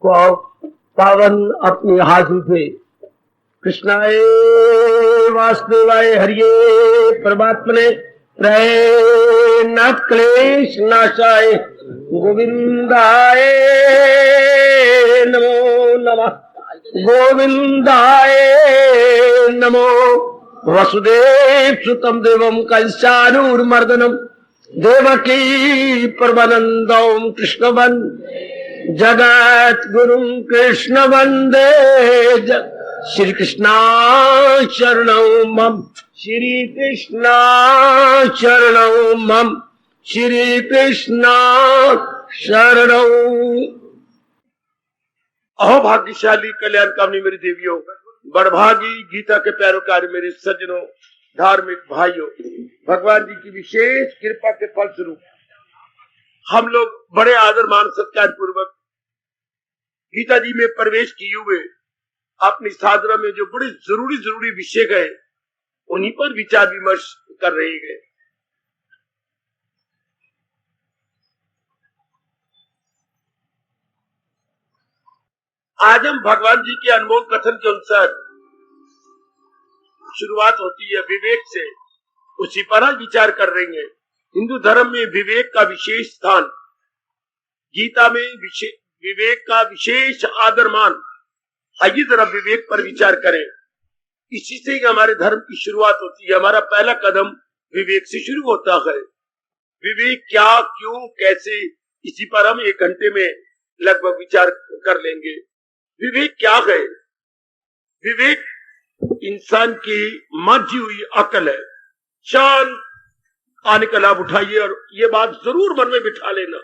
पावन अपने हाथों से कृष्णाय वासुदेवाय हरिये परमात्मने प्रय न क्लेश नाशाय गोविंदाय नमो नमः गोविंदाय नमो वसुदेव सुतम देवम कंसानूर्मर्दनम देवकी परमानंदम कृष्ण जगत गुरु कृष्ण वंदे श्री कृष्णा शरणौ मम श्री कृष्णा शरणौ मम श्री कृष्णा शरणौ। अहो भाग्यशाली कल्याण कामनी मेरी देवियों, बड़भागी गीता के पैरोकार मेरे सज्जनों, धार्मिक भाइयों, भगवान जी की विशेष कृपा के फलस्वरूप हम लोग बड़े आदर मान सत्कार पूर्वक गीता जी में प्रवेश किए हुए अपनी साधना में जो बड़े जरूरी विषय गए उन्हीं पर विचार विमर्श कर रहे गए। आज हम भगवान जी के अनमोल कथन के अनुसार शुरुआत होती है विवेक से, उसी पर आज विचार कर रहे हैं। हिंदू धर्म में विवेक का विशेष स्थान, गीता में विवेक का विशेष आदर मान। आइए जरा विवेक पर विचार करें। इसी से हमारे धर्म की शुरुआत होती है। हमारा पहला कदम विवेक से शुरू होता है। विवेक क्या, क्यों, कैसे, इसी पर हम 1 घंटे में लगभग विचार कर लेंगे। विवेक क्या है? विवेक इंसान की मांझी हुई अकल है। शांत आने का लाभ उठाइए और ये बात जरूर मन में बिठा लेना।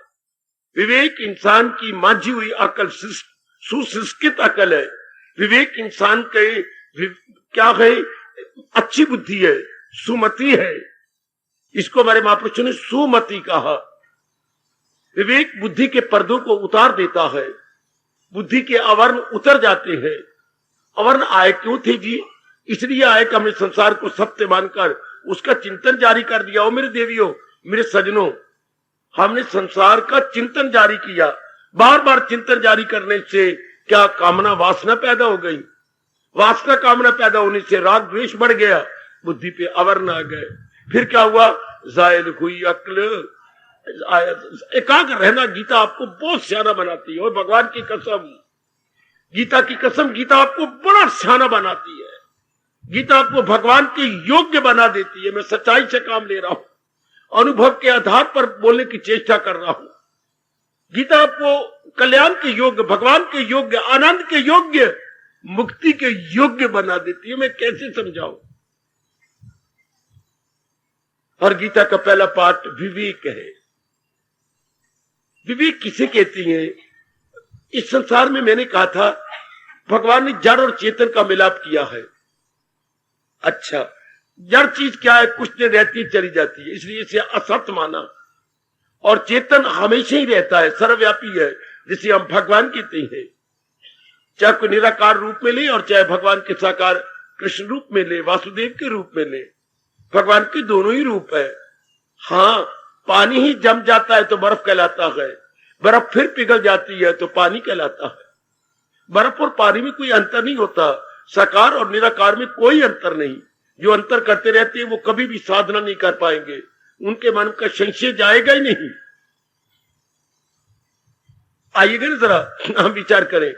विवेक इंसान की मांझी हुई अकल, सुसंस्कृत अकल है। विवेक इंसान के क्या है? अच्छी बुद्धि है, सुमति है। इसको हमारे महापुरुषों ने सुमति कहा। विवेक बुद्धि के पर्दों को उतार देता है, बुद्धि के आवरण उतर जाते हैं। आवरण आए क्यों थे जी? इसलिए आए कि हमने संसार को सत्य मानकर उसका चिंतन जारी कर दिया। ओ मेरे देवियों, मेरे सजनों, हमने संसार का चिंतन जारी किया। बार बार चिंतन जारी करने से क्या कामना वासना पैदा हो गई? वासना कामना पैदा होने से राग द्वेष बढ़ गया, बुद्धि पे आवरण आ गए। फिर क्या हुआ? जायल हुई अक्ल। एकाग्र रहना गीता आपको बहुत सियाना बनाती है। और भगवान की कसम, गीता की कसम, गीता आपको बड़ा सियाना बनाती है। गीता आपको भगवान के योग्य बना देती है। मैं सच्चाई से काम ले रहा हूं, अनुभव के आधार पर बोलने की चेष्टा कर रहा हूं। गीता आपको कल्याण के योग्य, भगवान के योग्य, आनंद के योग्य, मुक्ति के योग्य बना देती है। मैं कैसे समझाऊं? और गीता का पहला पाठ विवेक है। विवेक किसे कहती है? इस संसार में मैंने कहा था भगवान ने जड़ और चेतन का मिलाप किया है। अच्छा, जड़ चीज क्या है? कुछ देर रहती है, चली जाती है, इसलिए इसे असत माना। और चेतन हमेशा ही रहता है, सर्वव्यापी है, जिसे हम भगवान कहते हैं। चाहे कोई निराकार रूप में ले और चाहे भगवान के साकार कृष्ण रूप में ले, वासुदेव के रूप में ले, भगवान के दोनों ही रूप है। हाँ, पानी ही जम जाता है तो बर्फ कहलाता है, बर्फ फिर पिघल जाती है तो पानी कहलाता है। बर्फ और पानी में कोई अंतर नहीं होता, साकार और निराकार में कोई अंतर नहीं। जो अंतर करते रहते हैं वो कभी भी साधना नहीं कर पाएंगे, उनके मन का संशय जाएगा ही नहीं। आइएगा ना जरा हम विचार करें।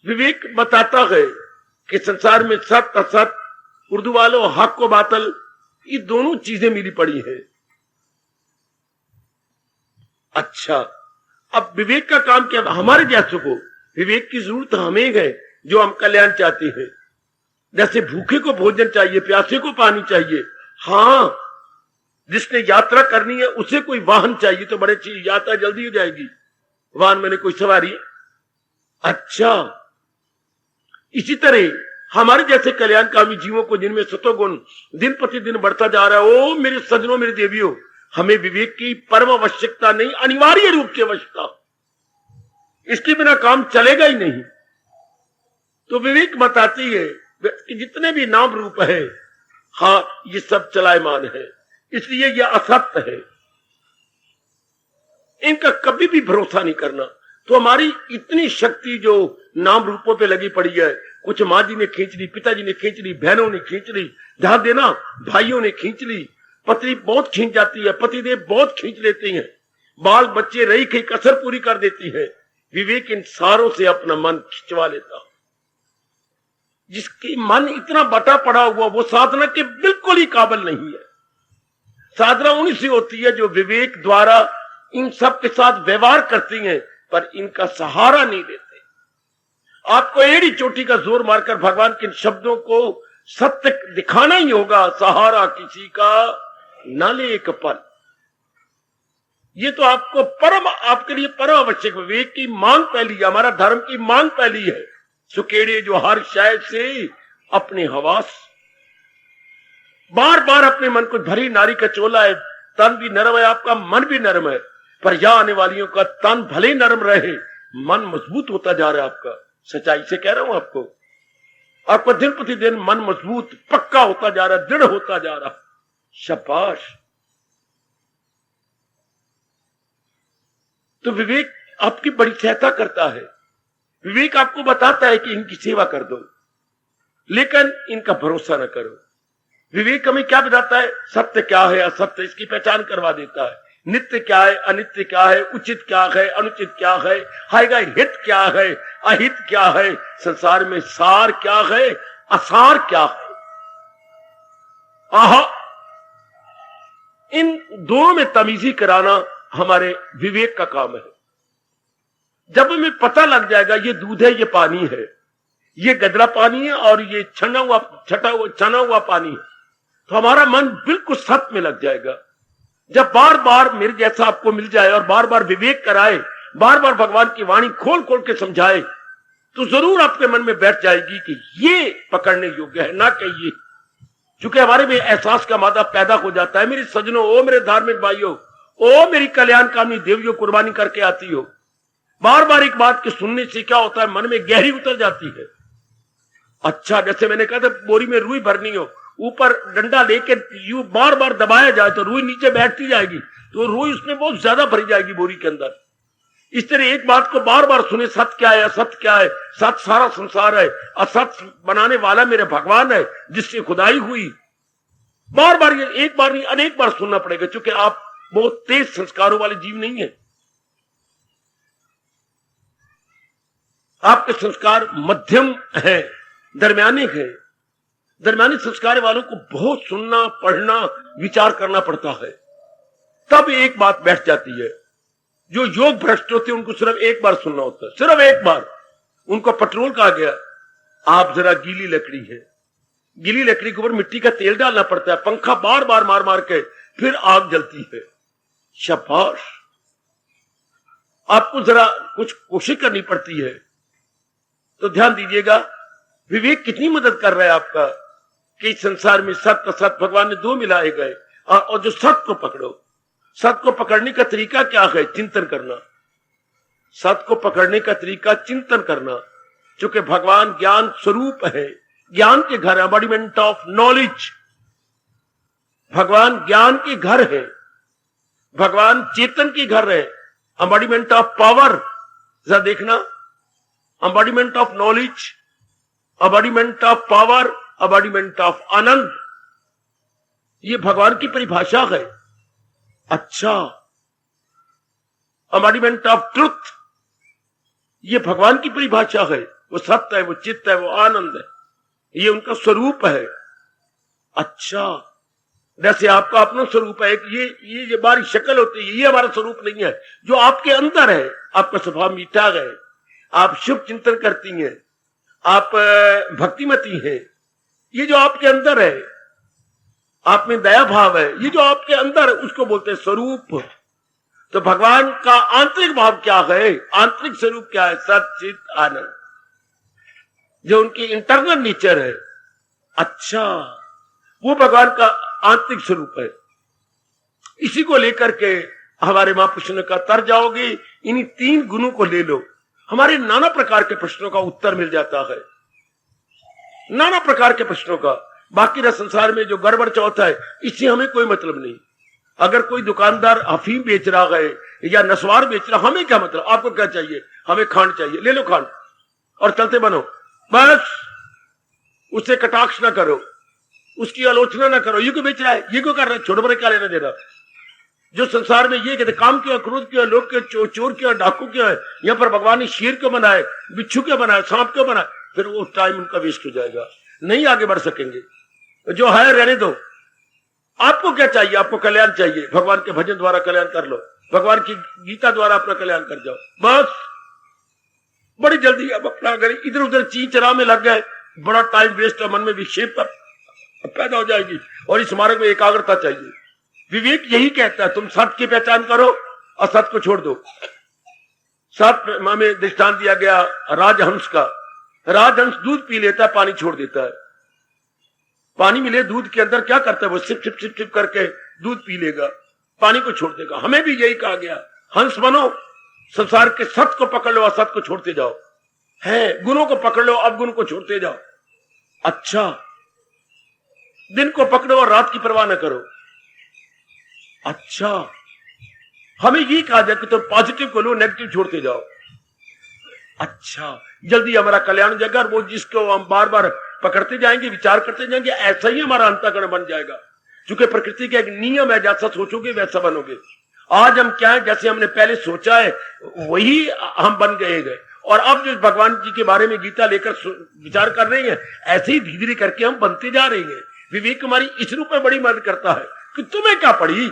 विवेक बताता है कि संसार में सत असत, उर्दू वालों हक को बातल, ये दोनों चीजें मिली पड़ी है। अच्छा, अब विवेक का काम क्या? हमारे जैसों को विवेक की जरूरत हमें है जो हम कल्याण चाहते हैं। जैसे भूखे को भोजन चाहिए, प्यासे को पानी चाहिए। हाँ, जिसने यात्रा करनी है उसे कोई वाहन चाहिए तो बड़े चीज यात्रा जल्दी हो जाएगी। वाहन मैंने कोई सवारी। अच्छा, इसी तरह हमारे जैसे कल्याणकामी जीवों को जिनमें सतोगुण दिन प्रतिदिन बढ़ता जा रहा है, ओ मेरे सज्जनों, मेरे देवियों, हमें विवेक की परम आवश्यकता नहीं, अनिवार्य रूप की आवश्यकता। इसके बिना काम चलेगा ही नहीं। तो विवेक बताती है कि जितने भी नाम रूप है, हाँ, ये सब चलायमान है, इसलिए यह असत्य है। इनका कभी भी भरोसा नहीं करना। तो हमारी इतनी शक्ति जो नाम रूपों पे लगी पड़ी है, कुछ माँ जी ने खींच ली, पिताजी ने खींच ली, बहनों ने खींच ली, ध्यान देना भाइयों ने खींच ली, पत्नी बहुत खींच जाती है, पतिदेव बहुत खींच लेते हैं, बाल बच्चे रही की कसर पूरी कर देती है। विवेक इन सारों से अपना मन खिंचवा लेता। जिसकी मन इतना बटा पड़ा हुआ वो साधना के बिल्कुल ही काबिल नहीं है। साधना उन्हीं से होती है जो विवेक द्वारा इन सब के साथ व्यवहार करती हैं पर इनका सहारा नहीं देते। आपको एड़ी चोटी का जोर मारकर भगवान के शब्दों को सत्य दिखाना ही होगा। सहारा किसी का न ले एक पल, ये तो आपको परम, आपके लिए परम आवश्यक। विवेक की मांग पहली है, हमारा धर्म की मांग पहली है। सुकेड़े जो हर शायद से अपने हवास, बार बार अपने मन को भरी नारी का चोला है, तन भी नरम है, आपका मन भी नरम है, पर यहां आने वालियों का तन भले नरम रहे, मन मजबूत होता जा रहा है आपका। सच्चाई से कह रहा हूं आपको, आपका दिन प्रतिदिन मन मजबूत पक्का होता जा रहा है, दृढ़ होता जा रहा। शाबाश। तो विवेक आपकी बड़ी सहायता करता है। विवेक आपको बताता है कि इनकी सेवा कर दो, लेकिन इनका भरोसा न करो। विवेक हमें क्या बताता है? सत्य क्या है, असत्य, इसकी पहचान करवा देता है। नित्य क्या है, अनित्य क्या है, उचित क्या है, अनुचित क्या है, हायगा हित क्या है, अहित क्या है, संसार में सार क्या है, असार क्या है। आहा, इन दोनों में तमीजी कराना हमारे विवेक का काम है। जब हमें पता लग जाएगा ये दूध है, ये पानी है, ये गदरा पानी है और ये छना हुआ पानी है, तो हमारा मन बिल्कुल सत्य में लग जाएगा। जब बार बार मेरे जैसा आपको मिल जाए और बार बार विवेक कराए, बार बार भगवान की वाणी खोल खोल के समझाए, तो जरूर आपके मन में बैठ जाएगी कि ये पकड़ने योग्य है, ना कि ये। चूंकि हमारे में एहसास का मादा पैदा हो जाता है। मेरे सजनों, ओ मेरे धार्मिक भाइयों, ओ मेरी कल्याणकामी देवियों, कुर्बानी करके आती हो, बार बार एक बात के सुनने से क्या होता है, मन में गहरी उतर जाती है। अच्छा, जैसे मैंने कहा था बोरी में रुई भरनी हो, ऊपर डंडा लेके यू बार बार दबाया जाए तो रुई नीचे बैठती जाएगी, तो रुई उसमें बहुत ज्यादा भरी जाएगी बोरी के अंदर। इस तरह एक बात को बार बार सुने, सत्य क्या है, असत्य क्या है, सत्य सारा संसार है, असत्य बनाने वाला मेरे भगवान है जिससे खुदाई हुई। बार बार, ये एक बार नहीं अनेक बार सुनना पड़ेगा, क्योंकि आप बहुत तेज संस्कारों वाले जीव नहीं है। आपके संस्कार मध्यम है, दरमियाने है। दरमियानी संस्कार वालों को बहुत सुनना, पढ़ना, विचार करना पड़ता है, तब एक बात बैठ जाती है। जो योग भ्रष्ट होते हैं उनको सिर्फ एक बार सुनना होता है, सिर्फ एक बार। उनको पेट्रोल कहा गया, आप जरा गीली लकड़ी है, गीली लकड़ी के ऊपर मिट्टी का तेल डालना पड़ता है, पंखा बार बार मार मार के फिर आग जलती है। शाबाश, आपको जरा कुछ कोशिश करनी पड़ती है। तो ध्यान दीजिएगा, विवेक कितनी मदद कर रहा है आपका कि इस संसार में सत्य असत भगवान ने दो मिलाए गए, और जो सत्य को पकड़ो। सत्य को पकड़ने का तरीका क्या है? चिंतन करना। सत्य को पकड़ने का तरीका चिंतन करना, क्योंकि भगवान ज्ञान स्वरूप है, ज्ञान के घर, एम्बॉडीमेंट ऑफ नॉलेज। भगवान ज्ञान के घर है, भगवान चेतन के घर है, एम्बॉडीमेंट ऑफ पावर। जरा देखना, embodiment of knowledge, embodiment of power, embodiment of anand, ये भगवान की परिभाषा है। अच्छा, एम्बॉडीमेंट ऑफ ट्रुथ, ये भगवान की परिभाषा है। वो सत्य है, वो चित्त है, वो आनंद है, ये उनका स्वरूप है। अच्छा, जैसे आपका अपना स्वरूप है, ये हमारी शक्ल होती है, ये हमारा स्वरूप नहीं है। जो आपके अंदर है, आपका स्वभाव मीठा है, आप शुभ चिंतन करती हैं, आप भक्तिमती हैं, ये जो आपके अंदर है, आप में दया भाव है, ये जो आपके अंदर है, उसको बोलते हैं स्वरूप। तो भगवान का आंतरिक भाव क्या है, आंतरिक स्वरूप क्या है? सच्चित आनंद, जो उनकी इंटरनल नेचर है। अच्छा, वो भगवान का आंतरिक स्वरूप है। इसी को लेकर के हमारे महापुरुषों ने कहा, तर जाओगे इन्हीं तीन गुणों को ले लो, हमारे नाना प्रकार के प्रश्नों का उत्तर मिल जाता है, नाना प्रकार के प्रश्नों का। बाकी संसार में जो गड़बड़ चौथा है, इससे हमें कोई मतलब नहीं। अगर कोई दुकानदार अफीम बेच रहा है या नस्वार बेच रहा, हमें क्या मतलब? आपको क्या चाहिए? हमें खांड चाहिए, ले लो खांड और चलते बनो। बस उससे कटाक्ष ना करो, उसकी आलोचना ना करो। ये क्यों बेच रहा है, ये क्यों कर रहा है, छोटे बड़े क्या लेना देना। जो संसार में ये कहते काम क्यों, क्रोध क्यों, लोग क्यों, चोर क्यों, डाकू क्यों है, यहाँ पर भगवान ने शेर क्यों बनाए, बिच्छू क्यों बनाए, सांप क्यों बनाए, फिर वो टाइम उनका वेस्ट हो जाएगा, नहीं आगे बढ़ सकेंगे। जो है रहने दो। आपको क्या चाहिए? आपको कल्याण चाहिए, भगवान के भजन द्वारा कल्याण कर लो, भगवान की गीता द्वारा अपना कल्याण कर जाओ। बस बड़ी जल्दी अब अपना अगर इधर उधर चीं चरा में लग गए, बड़ा टाइम वेस्ट है, मन में विक्षेप पैदा हो जाएगी। और इस मार्ग में एकाग्रता चाहिए। विवेक यही कहता है तुम सत्य की पहचान करो और सत्य को छोड़ दो। सत्य में दृष्टांत दिया गया राजहंस का। राजहंस दूध पी लेता है, पानी छोड़ देता है। पानी मिले दूध के अंदर क्या करता है, वो सिप सिप सिप सिप करके दूध पी लेगा, पानी को छोड़ देगा। हमें भी यही कहा गया, हंस बनो, संसार के सत्य को पकड़ लो, असत्य को छोड़ते जाओ। है गुणों को पकड़ लो, अवगुण को छोड़ते जाओ। अच्छा, दिन को पकड़ो और रात की परवाह न करो। अच्छा, हमें ये कहा जाए कि तुम पॉजिटिव को लो, नेगेटिव छोड़ते जाओ। अच्छा, जल्दी हमारा कल्याण हो जाएगा। और वो जिसको हम बार बार पकड़ते जाएंगे, विचार करते जाएंगे, ऐसा ही हमारा अंतःकरण बन जाएगा। क्योंकि प्रकृति का एक नियम है, जैसा सोचोगे वैसा बनोगे। आज हम क्या है, जैसे हमने पहले सोचा है वही हम बन गए। और अब जो भगवान जी के बारे में गीता लेकर विचार कर रहे हैं, ऐसे ही धीरे धीरे करके हम बनते जा रहे हैं। विवेक हमारी इस रूप में बड़ी मदद करता है कि तुम्हें क्या पड़ी,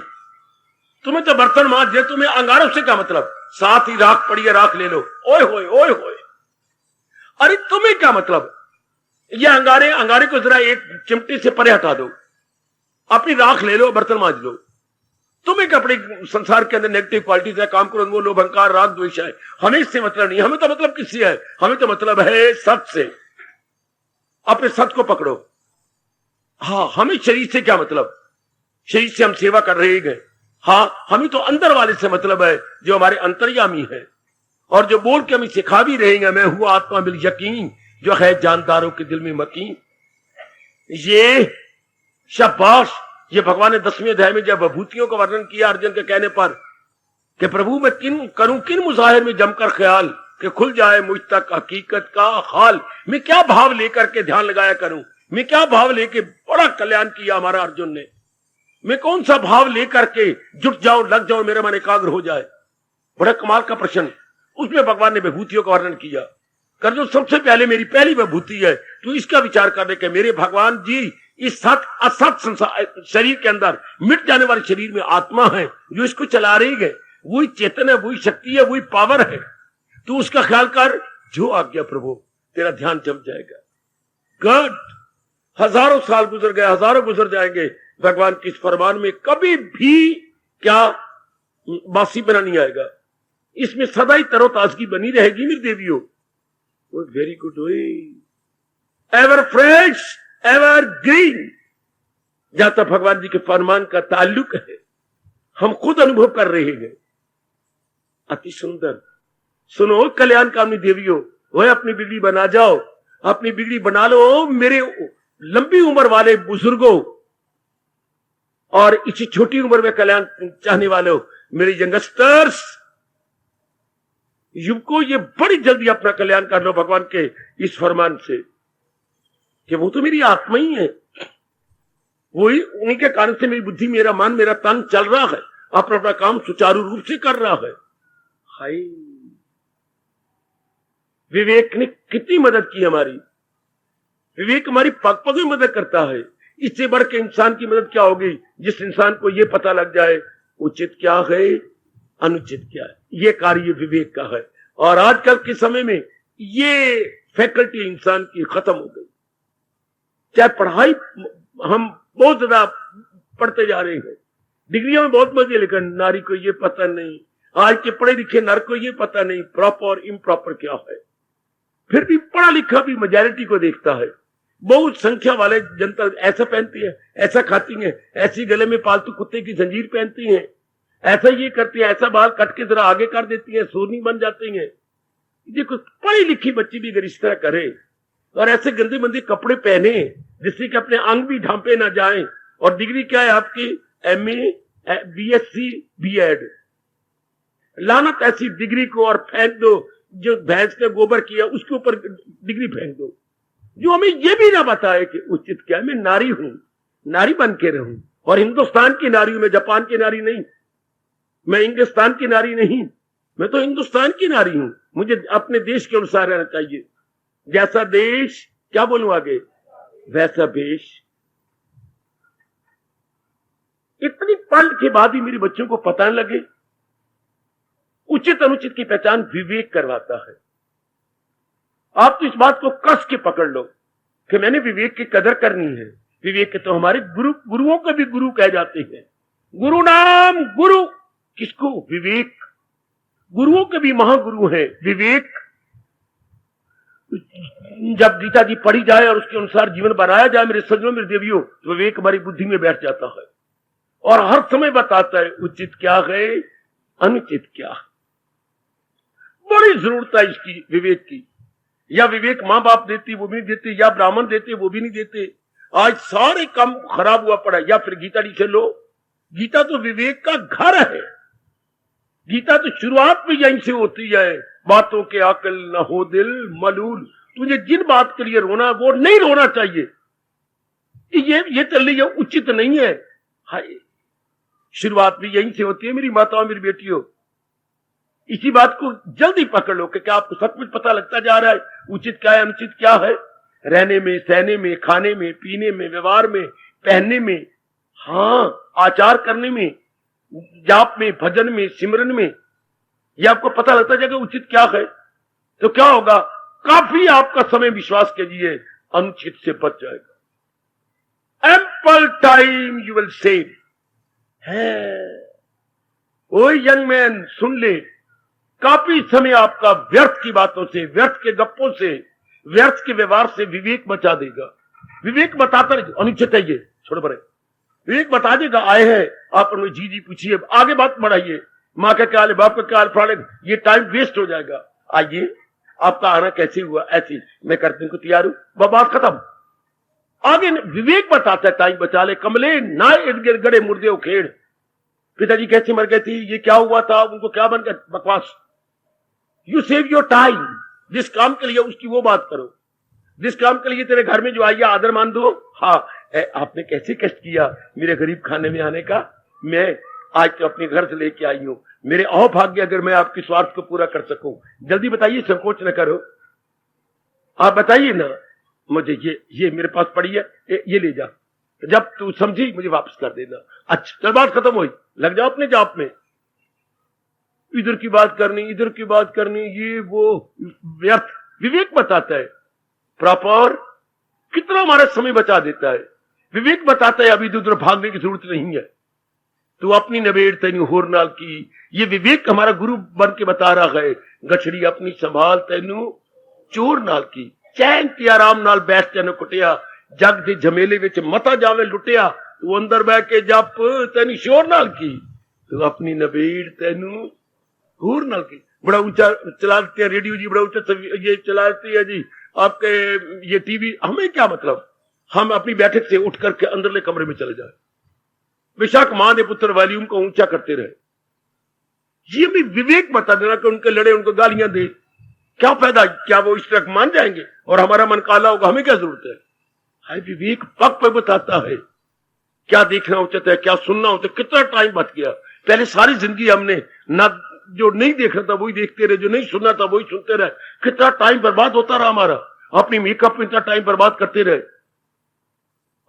तुम्हें तो बर्तन मांज दे, तुम्हें अंगारों से क्या मतलब, साथ ही राख पड़ी है, राख ले लो। ओए होए ओए होए, अरे तुम्हें क्या मतलब, ये अंगारे को जरा एक चिमटी से परे हटा दो, अपनी राख ले लो, बर्तन मांज लो। तुम्हें क्या अपने संसार के अंदर नेगेटिव क्वालिटीज है, काम क्रोध मोह लोभ अहंकार राग द्वेष है, हमें इससे मतलब नहीं। हमें तो मतलब किससे है, हमें तो मतलब है सत्य से। अपने सत्य को पकड़ो। हाँ, हमें शरीर से क्या मतलब, शरीर से हम सेवा कर रहे हैं। हाँ, हमें तो अंदर वाले से मतलब है, जो हमारे अंतर्यामी है और जो बोल के हमें सिखा भी रहेंगे, मैं हूं आत्मा बिल यकीन, जो है जानदारों के दिल में मकीन। ये शाबाश, ये भगवान ने 10वें अध्याय में जब विभूतियों का वर्णन किया अर्जुन के कहने पर कि प्रभु मैं किन करूं, किन मुजाहिर में जमकर ख्याल कि खुल जाए मुझ तक हकीकत का हाल। मैं क्या भाव लेकर के ध्यान लगाया करूं, मैं क्या भाव लेके, बड़ा कल्याण किया हमारा अर्जुन ने। मैं कौन सा भाव लेकर के जुट जाऊं, लग जाऊं, मेरा मन एकाग्र हो जाए। बड़ा कमाल का प्रश्न। उसमें भगवान ने विभूतियों का वर्णन किया। कर जो सबसे पहले मेरी पहली विभूति है, तो इसका विचार करने के मेरे भगवान जी इस सत असत संसार शरीर के अंदर मिट जाने वाले शरीर में आत्मा है जो इसको चला रही है। वही चेतन है, वही शक्ति है, वही पावर है। तू उसका ख्याल कर, जो आज्ञा प्रभु, तेरा ध्यान जम जाएगा। गॉड, हजारों साल गुजर गए, हजारों गुजर जाएंगे, भगवान की इस फरमान में कभी भी क्या बासी बना नहीं आएगा। इसमें सदा ही तरोताजगी बनी रहेगी मेरी देवियों। Very good, ever fresh ever green. जहां तक भगवान जी के फरमान का ताल्लुक है, हम खुद अनुभव कर रहे हैं। अति सुंदर। सुनो कल्याणकामी देवियों, वह अपनी बिगड़ी बना जाओ, अपनी बिगड़ी बना लो मेरे लंबी उम्र वाले बुजुर्गों, और इसी छोटी उम्र में कल्याण चाहने वालों, मेरे यंगस्टर्स, युवकों, ये बड़ी जल्दी अपना कल्याण कर लो भगवान के इस फरमान से कि वो तो मेरी आत्मा ही है, वही उन्हीं के कारण से मेरी बुद्धि, मेरा मन, मेरा तन चल रहा है, अपना अपना काम सुचारू रूप से कर रहा है। हाय, विवेक ने कितनी मदद की हमारी। विवेक हमारी पग पग में मदद करता है। इससे बढ़ के इंसान की मदद क्या होगी, जिस इंसान को यह पता लग जाए उचित क्या है, अनुचित क्या है। यह कार्य विवेक का है। और आजकल के समय में ये फैकल्टी इंसान की खत्म हो गई। चाहे पढ़ाई हम बहुत ज्यादा पढ़ते जा रहे हैं, डिग्रियों में बहुत मजे, लेकिन नारी को ये पता नहीं, आज के पढ़े लिखे नर को ये पता नहीं प्रॉपर और इम्प्रॉपर क्या है। फिर भी पढ़ा लिखा भी मेजॉरिटी को देखता है। बहुत संख्या वाले जनता ऐसा पहनती है, ऐसा खाती है, ऐसी गले में पालतू कुत्ते की जंजीर पहनती है, ऐसा ये करती है, ऐसा बाल कट के जरा आगे कर देती है, सोनी बन जाती है। देखो, पढ़ी लिखी बच्ची भी अगर इस तरह करे और ऐसे गंदे मंदे कपड़े पहने जिससे कि अपने अंग भी ढांपे ना जाएं, और डिग्री क्या है आपकी, MA बीएससी बीएड, लानत ऐसी डिग्री को, और फेंक दो जो भैंस ने गोबर किया उसके ऊपर डिग्री फेंक दो, जो हमें ये भी ना बताए कि उचित क्या है। मैं नारी हूं, नारी बन के रहूं, और हिंदुस्तान की नारी हूं, मैं जापान की नारी नहीं, मैं इंग्लिस्तान की नारी नहीं, मैं तो हिंदुस्तान की नारी हूं। मुझे अपने देश के अनुसार रहना चाहिए, जैसा देश, क्या बोलूं आगे, वैसा भेष। इतनी पल के बाद ही मेरे बच्चों को पता न लगे। उचित अनुचित की पहचान विवेक करवाता है। आप तो इस बात को कस के पकड़ लो कि मैंने विवेक की कदर करनी है। विवेक के तो हमारे गुरुओं को भी गुरु कह जाते हैं। गुरु नाम गुरु किसको? विवेक। गुरुओं के भी महागुरु हैं विवेक। जब गीता जी पढ़ी जाए और उसके अनुसार जीवन बनाया जाए मेरे सज्जनों, मेरे देवियों, तो विवेक हमारी बुद्धि में बैठ जाता है और हर समय बताता है उचित क्या है, अनुचित क्या है। बड़ी जरूरत है इसकी, विवेक की। या विवेक मां बाप देती वो भी नहीं देते, या ब्राह्मण देते वो भी नहीं देते। आज सारे काम खराब हुआ पड़ा। या फिर गीता जी से लो, गीता तो विवेक का घर है। गीता तो शुरुआत में यहीं से होती है, बातों के अकल न हो दिल मलूल। तुझे जिन बात के लिए रोना वो नहीं रोना चाहिए, ये चल रही है, उचित नहीं है। हाय, शुरुआत भी यहीं से होती है मेरी माताओं, मेरी बेटियों। इसी बात को जल्दी पकड़ लो कि क्या आपको सब कुछ पता लगता जा रहा है उचित क्या है, अनुचित क्या है। रहने में, सहने में, खाने में, पीने में, व्यवहार में, पहनने में, हाँ, आचार करने में, जाप में, भजन में, सिमरन में, यह आपको पता लगता जाएगा उचित क्या है। तो क्या होगा, काफी आपका समय, विश्वास कीजिए, अनुचित से बच जाएगा। Ample time you will save है। ओ यंग मैन सुन ले, काफी समय आपका व्यर्थ की बातों से, व्यर्थ के गप्पों से, व्यर्थ के व्यवहार से विवेक बचा देगा। विवेक बताता नहीं अनुचित है ये, छोड़ पड़े, विवेक बता देगा। आए हैं आप उन्हें जी जी पूछिए, आगे बात बढ़ाइए, माँ का क्या हाल है, बाप का क्या हाल, फलाने, ये टाइम वेस्ट हो जाएगा। आइए, आपका आना कैसे हुआ, ऐसी मैं करने को तैयार हूं, बात खत्म। आगे विवेक बताता है, टाइम बचा ले कमले, ना इर्द गिर्द गड़े मुर्दे उखेड़। पिताजी कैसे मर गए थे, ये क्या हुआ था, उनको क्या बन गया, बकवास। You save your time. जिस काम के लिए उसकी वो बात करो, जिस काम के लिए तेरे घर में जो आई है आदर मान दो। हाँ, आपने कैसे कष्ट किया मेरे गरीब खाने में आने का, मैं आज तो अपने घर से लेके आई हूं, मेरे अहोभाग्य अगर मैं आपके स्वार्थ को पूरा कर सकूं। जल्दी बताइए, संकोच न करो, आप बताइए ना मुझे, ये मेरे पास पड़ी है, ये ले जा, जब तू समझी मुझे वापस कर देना। अच्छा, चल बात खत्म हुई, लग जाओ अपने जाप में। इधर की बात करनी, इधर की बात करनी, ये वो व्यर्थ। विवेक बताता है प्रॉपर कितना हमारा समय बचा देता है। विवेक बताता है अभी इधर उधर भागने की जरूरत नहीं है, तू अपनी नबेड़ तेनू होर नाल की। ये विवेक हमारा गुरु बन के बता रहा है, गछड़ी अपनी संभाल तेनू चोर नाल की। चैन ते आराम नाल बैठ तेन कुटिया, जग दे झमेले विच मता जावे लुटिया। तू अंदर बह के जप तेन शोर नाल की, तू अपनी नबेड़ तेनू होर नाल की। बड़ा ऊंचा चलाते हैं रेडियो जी, बड़ा ऊंचा ये चलाती है जी आपके ये टीवी। हमें क्या मतलब, हम अपनी बैठक से उठ करके अंदरले कमरे में चले जाए, बेशक मां दे पुत्र वॉल्यूम को ऊंचा करते रहे। ये भी विवेक बता देना कि उनके लड़े, उनको गालियां दे, क्या फायदा, क्या वो इस तरह मान जाएंगे और हमारा मन काला होगा, हमें क्या जरूरत है। हाय, विवेक पग पे बताता है क्या देखना उचित है, क्या सुनना होता है। कितना टाइम बच गया, पहले सारी जिंदगी हमने ना, जो नहीं देखना था वही देखते रहे, जो नहीं सुनना था वही सुनते रहे। कितना टाइम बर्बाद होता रहा हमारा, अपनी मेकअप में इतना टाइम बर्बाद करते रहे,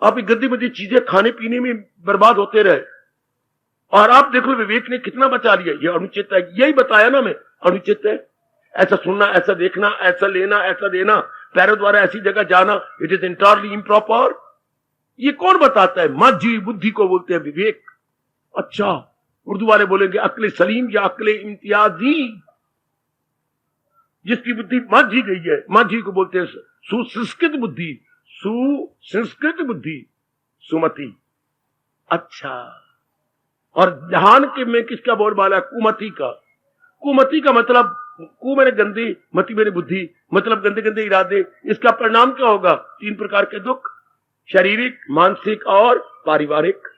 आप गंदी मंदी चीजें खाने पीने में बर्बाद होते रहे। और आप देखो विवेक ने कितना बचा लिया। ये अनुचित है, यही बताया ना मैं, अनुचित है ऐसा सुनना, ऐसा देखना, ऐसा लेना, ऐसा देना, पैरों द्वारा ऐसी जगह जाना, इट इज इंटायरली इम्प्रॉपर। ये कौन बताता है? माझी बुद्धि को बोलते हैं विवेक। अच्छा, उर्दू वाले बोलेंगे अक्ले सलीम या अक्ले इम्तियाजी। जिसकी बुद्धि माझी गई है, माझी को बोलते हैं सुसंस्कृत बुद्धि, सुसंस्कृत बुद्धि, सुमति। अच्छा, और जहान के में किसका बोलबाला? कुमति का। कुमति का मतलब, कु मेरे गंदी, मति मेरे बुद्धि, मतलब गंदे गंदे इरादे। इसका परिणाम क्या होगा? 3 प्रकार के दुख, शारीरिक, मानसिक और पारिवारिक।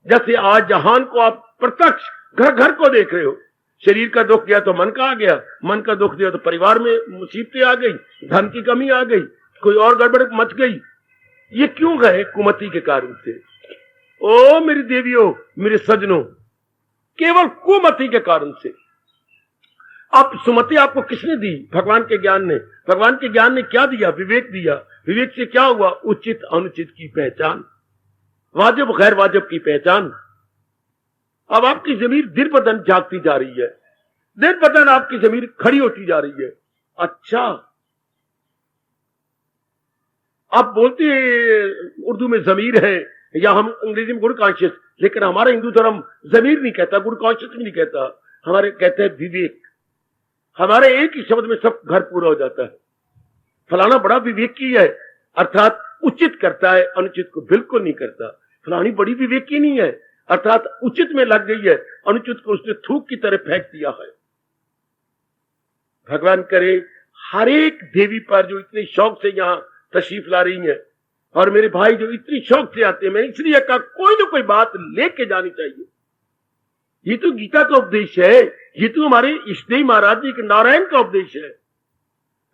जैसे आज जहान को आप प्रत्यक्ष घर घर को देख रहे हो। शरीर का दुख गया तो मन का आ गया, मन का दुख दिया तो परिवार में मुसीबतें आ गई, धन की कमी आ गई, कोई और गड़बड़ मच गई। ये क्यों गए? कुमति के कारण से। ओ मेरी देवियों, मेरे सज्जनों, केवल कुमति के कारण से। अब सुमति आपको किसने दी? भगवान के ज्ञान ने। भगवान के ज्ञान ने क्या दिया? विवेक दिया। विवेक से क्या हुआ? उचित अनुचित की पहचान, वाजिब गैर वाजिब की पहचान। अब आपकी जमीर दिन ब दिन जागती जा रही है, दिन ब दिन आपकी जमीर खड़ी होती जा रही है। अच्छा, आप बोलते हैं उर्दू में जमीर है या हम अंग्रेजी में गुड कॉन्शियस, लेकिन हमारा हिंदू धर्म जमीर नहीं कहता, गुड कॉन्शियस भी नहीं कहता, हमारे कहते हैं विवेक। हमारे एक ही शब्द में सब घर पूरा हो जाता है। फलाना बड़ा विवेकी है, अर्थात उचित करता है, अनुचित को बिल्कुल नहीं करता। फलानी बड़ी विवेकी नहीं है, अर्थात उचित में लग गई है, अनुचित को उसने थूक की तरह फेंक दिया है। भगवान करे हर एक देवी पर जो इतने शौक से यहां तशरीफ ला रही है, और मेरे भाई जो इतनी शौक से आते हैं, मैं इसलिए कहा कोई ना कोई बात लेके जानी चाहिए। ये तो गीता का उपदेश है, ये तो हमारे इष्टदेव महाराज जी के नारायण का उपदेश है।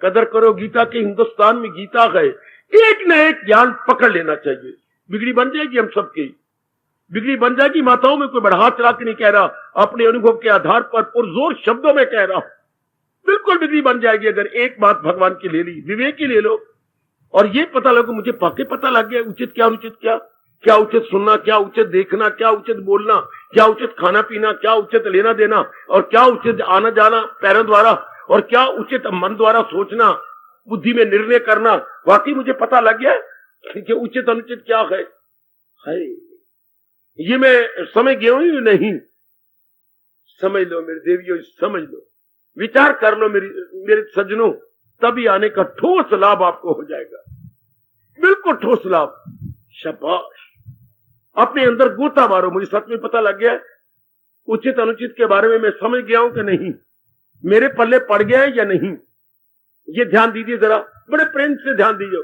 कदर करो गीता के, हिंदुस्तान में गीता है, एक न एक ज्ञान पकड़ लेना चाहिए। बिगड़ी बन जाएगी हम सबकी, बिगड़ी बन जाएगी। माताओं में कोई बढ़ा चढ़ा के नहीं कह रहा, अपने अनुभव के आधार पर पुरजोर शब्दों में कह रहा हूं, बिल्कुल बिगड़ी बन जाएगी अगर एक बात भगवान की ले ली। विवेक ही ले लो और ये पता लगो, मुझे पाके पता लग गया उचित क्या अनुचित क्या, क्या उचित सुनना, क्या उचित देखना, क्या उचित बोलना, क्या उचित खाना पीना, क्या उचित लेना देना, और क्या उचित आना जाना पैरों द्वारा, और क्या उचित मन द्वारा सोचना, बुद्धि में निर्णय करना। वाकई मुझे पता लग गया कि उचित अनुचित क्या है। ये मैं समझ गया हूं नहीं? समझ लो मेरे देवियों, समझ लो, विचार कर लो मेरे सज्जनों, तभी आने का ठोस लाभ आपको हो जाएगा, बिल्कुल ठोस लाभ। शाबाश, अपने अंदर गोता मारो। मुझे सच में पता लग गया उचित अनुचित के बारे में, मैं समझ गया हूं कि नहीं, मेरे पल्ले पड़ गया है या नहीं। ये ध्यान दीजिए जरा, बड़े प्रेम से ध्यान दीजिए।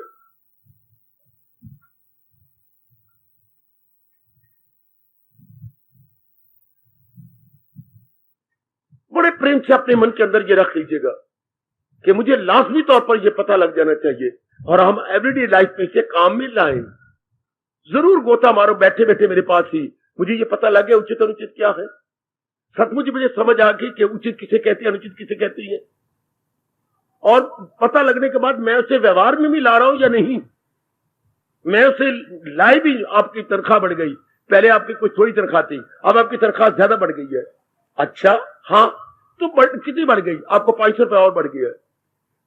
बड़े प्रेम से अपने मन के अंदर ये रख लीजिएगा कि मुझे लाजमी तौर पर यह पता लग जाना चाहिए, और हम एवरीडे लाइफ में से काम में लाएं। जरूर गोता मारो बैठे बैठे मेरे पास ही, मुझे ये पता लग गया उचित अनुचित क्या है। सचमुच मुझे समझ आ गई कि उचित किसे कहते हैं, अनुचित किसे कहती है। और पता लगने के बाद मैं उसे व्यवहार में भी ला रहा हूं या नहीं। मैं उसे लाई भी, आपकी तनख्वाह बढ़ गई, पहले आपकी कुछ थोड़ी तनख्वाह थी, अब आपकी तनख्वाह ज्यादा बढ़ गई है। अच्छा, हाँ, तो कितनी बढ़ गई? आपको 500 रुपए और बढ़ गया।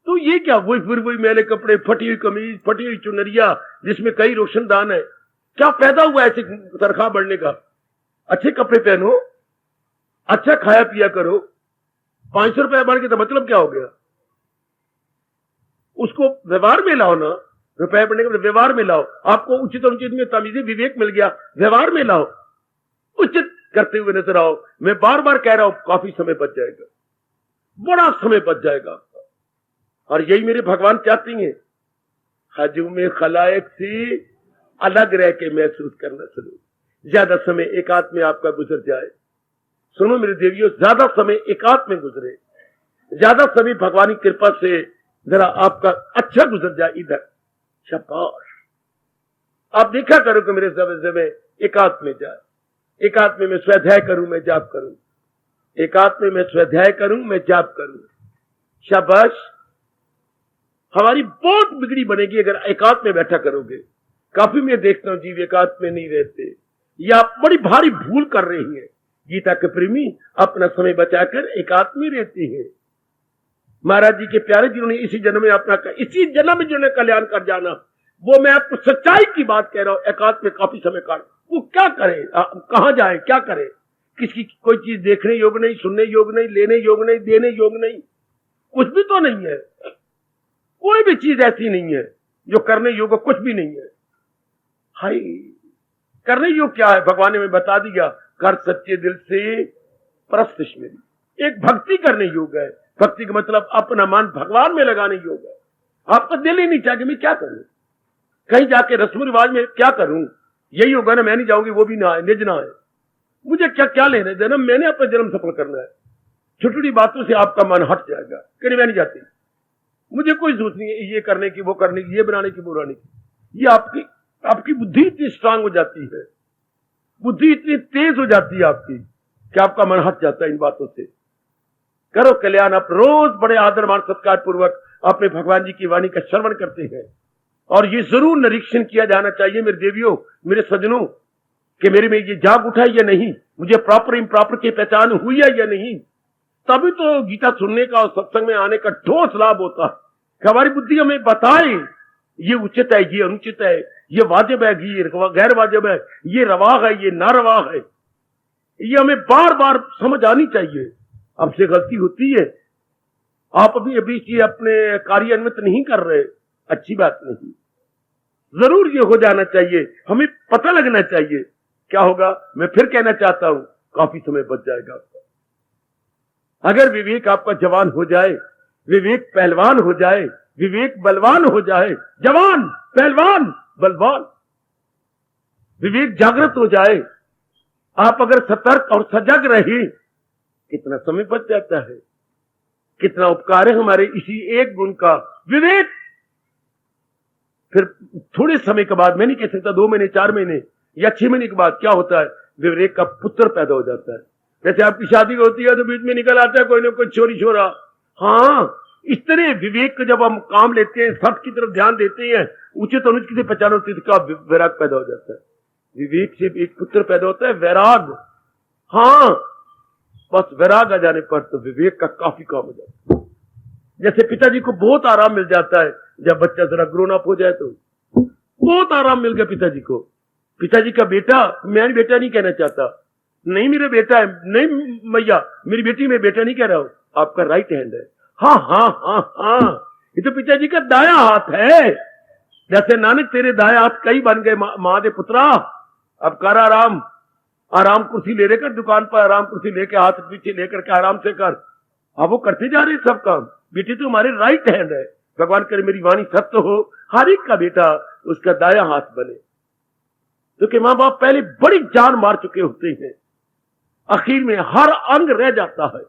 तो ये क्या, वही मेले कपड़े, फटी हुई कमीज, फटी हुई चुनरिया जिसमें कई रोशनदान है, क्या फायदा हुआ ऐसे तनख्वाह बढ़ने का? अच्छे कपड़े पहनो, अच्छा खाया पिया करो। 500 रुपया बढ़ के तो मतलब क्या हो गया? उसको व्यवहार में लाओ ना, रुपए बढ़ने के व्यवहार में लाओ। आपको उचित अनुचित में तमीज़े विवेक मिल गया, व्यवहार में लाओ, उचित करते हुए नजर आओ। मैं बार बार कह रहा हूं, काफी समय बच जाएगा, बड़ा समय बच जाएगा आपका। और यही मेरे भगवान चाहती हैं, हजूम खलायक से अलग रह के महसूस करना शुरू, ज्यादा समय एकांत में आपका गुजर जाए। सुनो मेरे देवियों, ज्यादा समय एकांत में गुजरे, ज्यादा समय भगवान की कृपा से जरा आपका अच्छा गुजर जाए इधर। शाबाश, आप देखा करो कि मेरे समय एकांत में जाए। एकांत में मैं स्वाध्याय करूं, मैं जाप करूं, एकांत में मैं स्वाध्याय करूं, मैं जाप करूं। शाबाश, हमारी बहुत बिगड़ी बनेगी अगर एकांत में बैठा करोगे। काफी मैं देखता हूं जीव एकांत में नहीं रहते, या आप बड़ी भारी भूल कर रही हैं। गीता के प्रेमी अपना समय बचाकर एकांत में रहते हैं। महाराज जी के प्यारे जिन्होंने इसी जन्म में अपना, इसी जन्म में जिन्होंने कल्याण कर जाना, वो मैं आपको सच्चाई की बात कह रहा हूं, एकांत में काफी समय काट, वो क्या करे, कहां जाए, क्या करे? किसकी कोई चीज देखने योग नहीं, सुनने योग नहीं, लेने योग नहीं, देने योग नहीं, कुछ भी तो नहीं है। कोई भी चीज ऐसी नहीं है जो करने योग, कुछ भी नहीं है। हाय, करने योग क्या है? भगवान ने हमें बता दिया, कर सच्चे दिल से परस्तिश मेरी। एक भक्ति करने योग है। भक्ति का मतलब अपना मन भगवान में लगाने योग है। आपका दिल ही नहीं चाहिए मैं क्या करूं, कहीं जाके रस्म रिवाज में क्या करूं, यही होगा ना, मैं नहीं जाऊंगी वो भी ना आए, निज ना आए, मुझे क्या क्या लेने देना, मैंने अपना जन्म सफल करना है। छोटी छोटी बातों से आपका मन हट जाएगा कि नहीं मैं नहीं जाती, मुझे कोई जरूरत नहीं है ये करने की वो करने की, ये बनाने की वो बनाने की। ये आपकी बुद्धि इतनी स्ट्रांग हो जाती है, बुद्धि इतनी तेज हो जाती है आपकी कि आपका मन हट जाता है इन बातों से। करो कल्याण, आप रोज बड़े आदर मान सत्कार पूर्वक अपने भगवान जी की वाणी का श्रवण करते हैं। और ये जरूर निरीक्षण किया जाना चाहिए मेरे देवियों, मेरे सज्जनों, कि मेरे में ये जाग उठा है या नहीं, मुझे प्रॉपर इम्प्रॉपर की पहचान हुई है या नहीं। तभी तो गीता सुनने का और सत्संग में आने का ठोस लाभ होता है कि हमारी बुद्धि हमें बताए ये उचित है, ये अनुचित है, ये वाजिब है, ये गैर वाजिब है, ये रवा है, ये ना रवा है। ये हमें बार बार समझ आनी चाहिए। हमसे गलती होती है, आप अभी अभी ये अपने कार्यान्वित नहीं कर रहे, अच्छी बात नहीं। जरूर ये हो जाना चाहिए, हमें पता लगना चाहिए। क्या होगा, मैं फिर कहना चाहता हूं, काफी समय बच जाएगा आपका। अगर विवेक आपका जवान हो जाए, विवेक पहलवान हो जाए, विवेक बलवान हो जाए, जवान पहलवान बलवान, विवेक जागृत हो जाए, आप अगर सतर्क और सजग रहे, कितना समय बच जाता है, कितना उपकार है हमारे इसी एक गुण का, विवेक। फिर थोड़े समय के बाद, मैं नहीं कह सकता 2 महीने 4 महीने या 6 महीने के बाद क्या होता है, विवेक का पुत्र पैदा हो जाता है। जैसे आपकी शादी होती है तो बीच में निकल आता है कोई ना कोई चोरी छोरा। हाँ, इस तरह विवेक को जब हम काम लेते हैं, सत्य की तरफ ध्यान देते हैं, उचित अनुचित से पहचान होती है, का वैराग पैदा हो जाता है। विवेक से एक पुत्र पैदा होता है, वैराग। हाँ, बस वैराग आ जाने पर तो विवेक का काफी काम हो जाता है। जैसे पिताजी को बहुत आराम मिल जाता है जब बच्चा जरा ग्रोन अप हो जाए, तो बहुत आराम मिल गया पिताजी को। पिताजी का बेटा, मैं बेटा नहीं कहना चाहता, नहीं मेरा बेटा है, नहीं मैया मेरी बेटी, मैं बेटा नहीं कह रहा हूं, आपका राइट हैंड है। हाँ हाँ हाँ हाँ, ये तो पिताजी का दाया हाथ है। जैसे नानक तेरे दाया हाथ कई बन गए मां दे पुत्रा, अब कर आराम, आराम कुर्सी ले लेकर दुकान पर, आराम कुर्सी लेकर हाथ पीछे लेकर के आराम से कर। अब वो करते जा रहे सब काम। बेटी तो हमारे राइट हैंड है, भगवान करे मेरी वाणी सत्य हो, हर एक का बेटा उसका दाया हाथ बने। क्योंकि मां बाप पहले बड़ी जान मार चुके होते हैं, आखिर में हर अंग रह जाता है,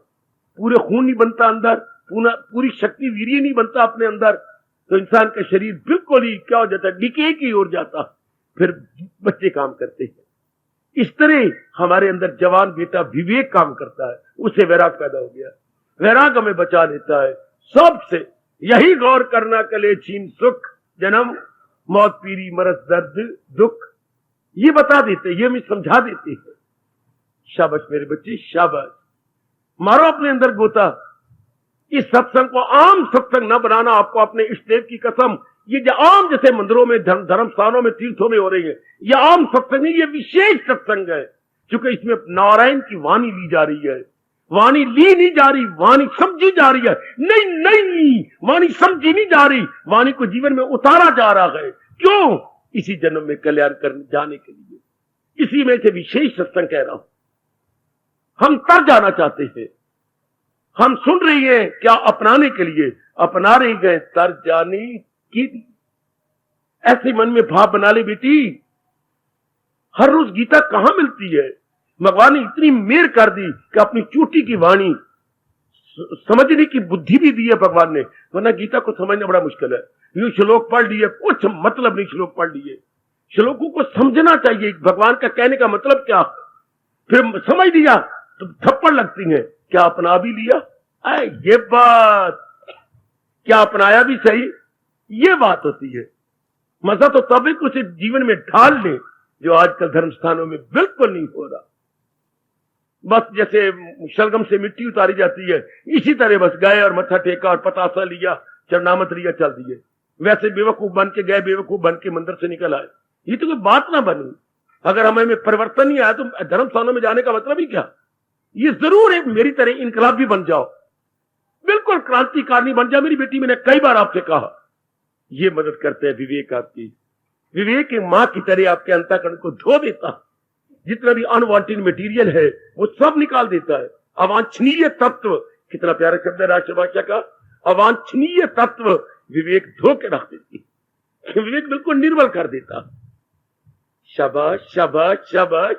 पूरे खून नहीं बनता अंदर, पूरी शक्ति वीर्य नहीं बनता अपने अंदर, तो इंसान का शरीर बिल्कुल ही क्या हो जाता है, डिके की ओर जाता, फिर बच्चे काम करते हैं। इस तरह हमारे अंदर जवान बेटा विवेक काम करता है, उससे वैराग पैदा हो गया। वैराग हमें बचा लेता है सबसे। यही गौर करना कले छीन सुख, जन्म मौत पीरी मरस दर्द दुख, ये बता देते, ये हमें समझा देते हैं। शाबाश मेरे बच्चे, शाबाश, मारो अपने अंदर गोता। इस सत्संग को आम सत्संग न बनाना, आपको अपने इष्टदेव की कसम। ये जो आम जैसे मंदिरों में, धर्म स्थानों में, तीर्थों में हो रही है, ये आम सत्संग नहीं, ये विशेष सत्संग है, क्योंकि इसमें नारायण की वाणी ली जा रही है। वाणी ली नहीं जा रही, वाणी समझी जा रही है। नहीं नहीं, वाणी समझी नहीं जा रही, वाणी को जीवन में उतारा जा रहा है। क्यों? इसी जन्म में कल्याण करने जाने के लिए। इसी में से विशेष सत्संग कह रहा हूं। हम तर जाना चाहते हैं, हम सुन रही हैं क्या अपनाने के लिए, अपना रही गए तर जाने की। ऐसे मन में भाव बना ले बेटी। हर रोज गीता कहां मिलती है? भगवान ने इतनी मेहर कर दी कि अपनी चोटी की वाणी समझने की बुद्धि भी दी है भगवान ने, वरना गीता को समझना बड़ा मुश्किल है। यूं श्लोक पढ़ लिए, कुछ मतलब नहीं श्लोक पढ़ लिए। श्लोकों को समझना चाहिए, भगवान का कहने का मतलब क्या, फिर समझ लिया तो थप्पड़ लगती है। क्या अपना भी लिया? ये बात, क्या अपनाया भी सही, ये बात होती है। मजा तो तभी कुछ जीवन में ढाल ले, जो आजकल धर्म स्थानों में बिल्कुल नहीं हो रहा। बस जैसे शलगम से मिट्टी उतारी जाती है, इसी तरह बस गए और मत्था टेका और पतासा लिया, चरणामत लिया, चल दिए। वैसे बेवकूफ बन के गए, बेवकूफ बन के मंदिर से निकल आए। ये तो कोई बात ना बनी। अगर हमें परिवर्तन नहीं आया तो धर्म स्थानों में जाने का मतलब ही क्या? ये जरूर है मेरी तरह इनकलाबी बन जाओ, बिल्कुल क्रांतिकारी बन जाओ। मेरी बेटी, मैंने कई बार आपसे कहा, ये मदद करते हैं विवेक आपकी। विवेक एक मां की तरह आपके अंतःकरण को धो देता, जितना भी अनवांटेड मटेरियल है वो सब निकाल देता है। अवांछनीय तत्व, कितना प्यारा शब्द है राष्ट्रभाषा का, अवांछनीय तत्व विवेक धो के रख देती है। विवेक बिल्कुल निर्मल कर देता। शाबाश शाबाश शाबाश,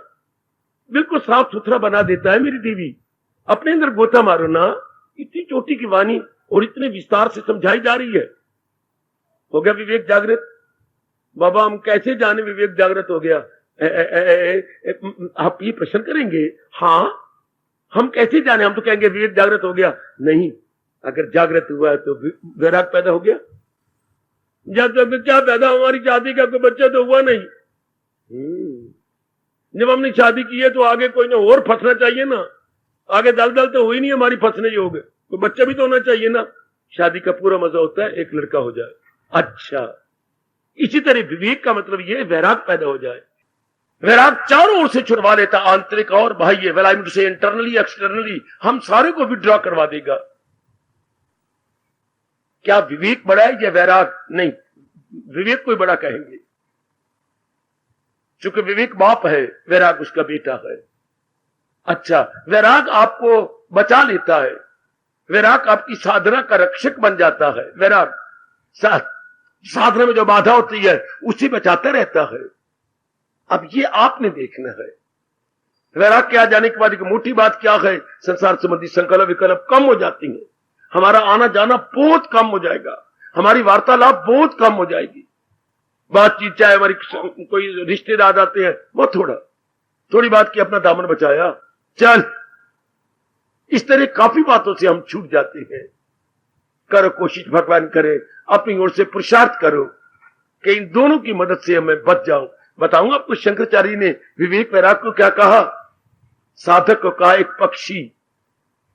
बिल्कुल साफ सुथरा बना देता है मेरी देवी। अपने अंदर गोता मारो ना। इतनी चोटी की वाणी और इतने विस्तार से समझाई जा रही है। हो गया विवेक जागृत? बाबा हम कैसे जाने विवेक जागृत हो गया? आप ये प्रश्न करेंगे? हाँ, हम कैसे जाने? हम तो कहेंगे विवेक जागृत हो गया। नहीं, अगर जागृत हुआ है तो वैराग पैदा हो गया। जब तक क्या पैदा, हमारी शादी का कोई बच्चा तो हुआ नहीं। जब हमने शादी की है तो आगे कोई ना और फंसना चाहिए ना। आगे दल दल तो हुई नहीं हमारी फंसने योग्य, तो बच्चा भी तो होना चाहिए ना। शादी का पूरा मजा होता है एक लड़का हो जाए। अच्छा, इसी तरह विवेक का मतलब ये वैराग पैदा हो जाए। वैराग चारों ओर से छुड़वा लेता, आंतरिक और बाह्य, वेल आई मीन टू से इंटरनली एक्सटर्नली, हम सारे को विड्रॉ करवा देगा। क्या विवेक बड़ा है या वैराग? नहीं, विवेक को बड़ा कहेंगे, क्योंकि विवेक बाप है, वैराग उसका बेटा है। अच्छा, वैराग आपको बचा लेता है, वैराग आपकी साधना का रक्षक बन जाता है। वैराग साधना में जो बाधा होती है उसे बचाता रहता है। अब ये आपने देखना है। वैराग के आ जाने के बाद एक मोटी बात क्या है, संसार संबंधी संकल्प विकल्प कम हो जाती है, हमारा आना जाना बहुत कम हो जाएगा, हमारी वार्तालाप बहुत कम हो जाएगी। बातचीत चाहे हमारी कोई रिश्तेदार आते हैं, बहुत थोड़ी बात की अपना दामन बचाया, चल, इस तरह काफी बातों से हम छूट जाते हैं। करो कोशिश, भगवान करे, अपनी ओर से पुरुषार्थ करो कि इन दोनों की मदद से मैं बच जाऊं। बताऊंगा आपको शंकराचार्य ने विवेक वैराग को क्या कहा। साधक को कहा एक पक्षी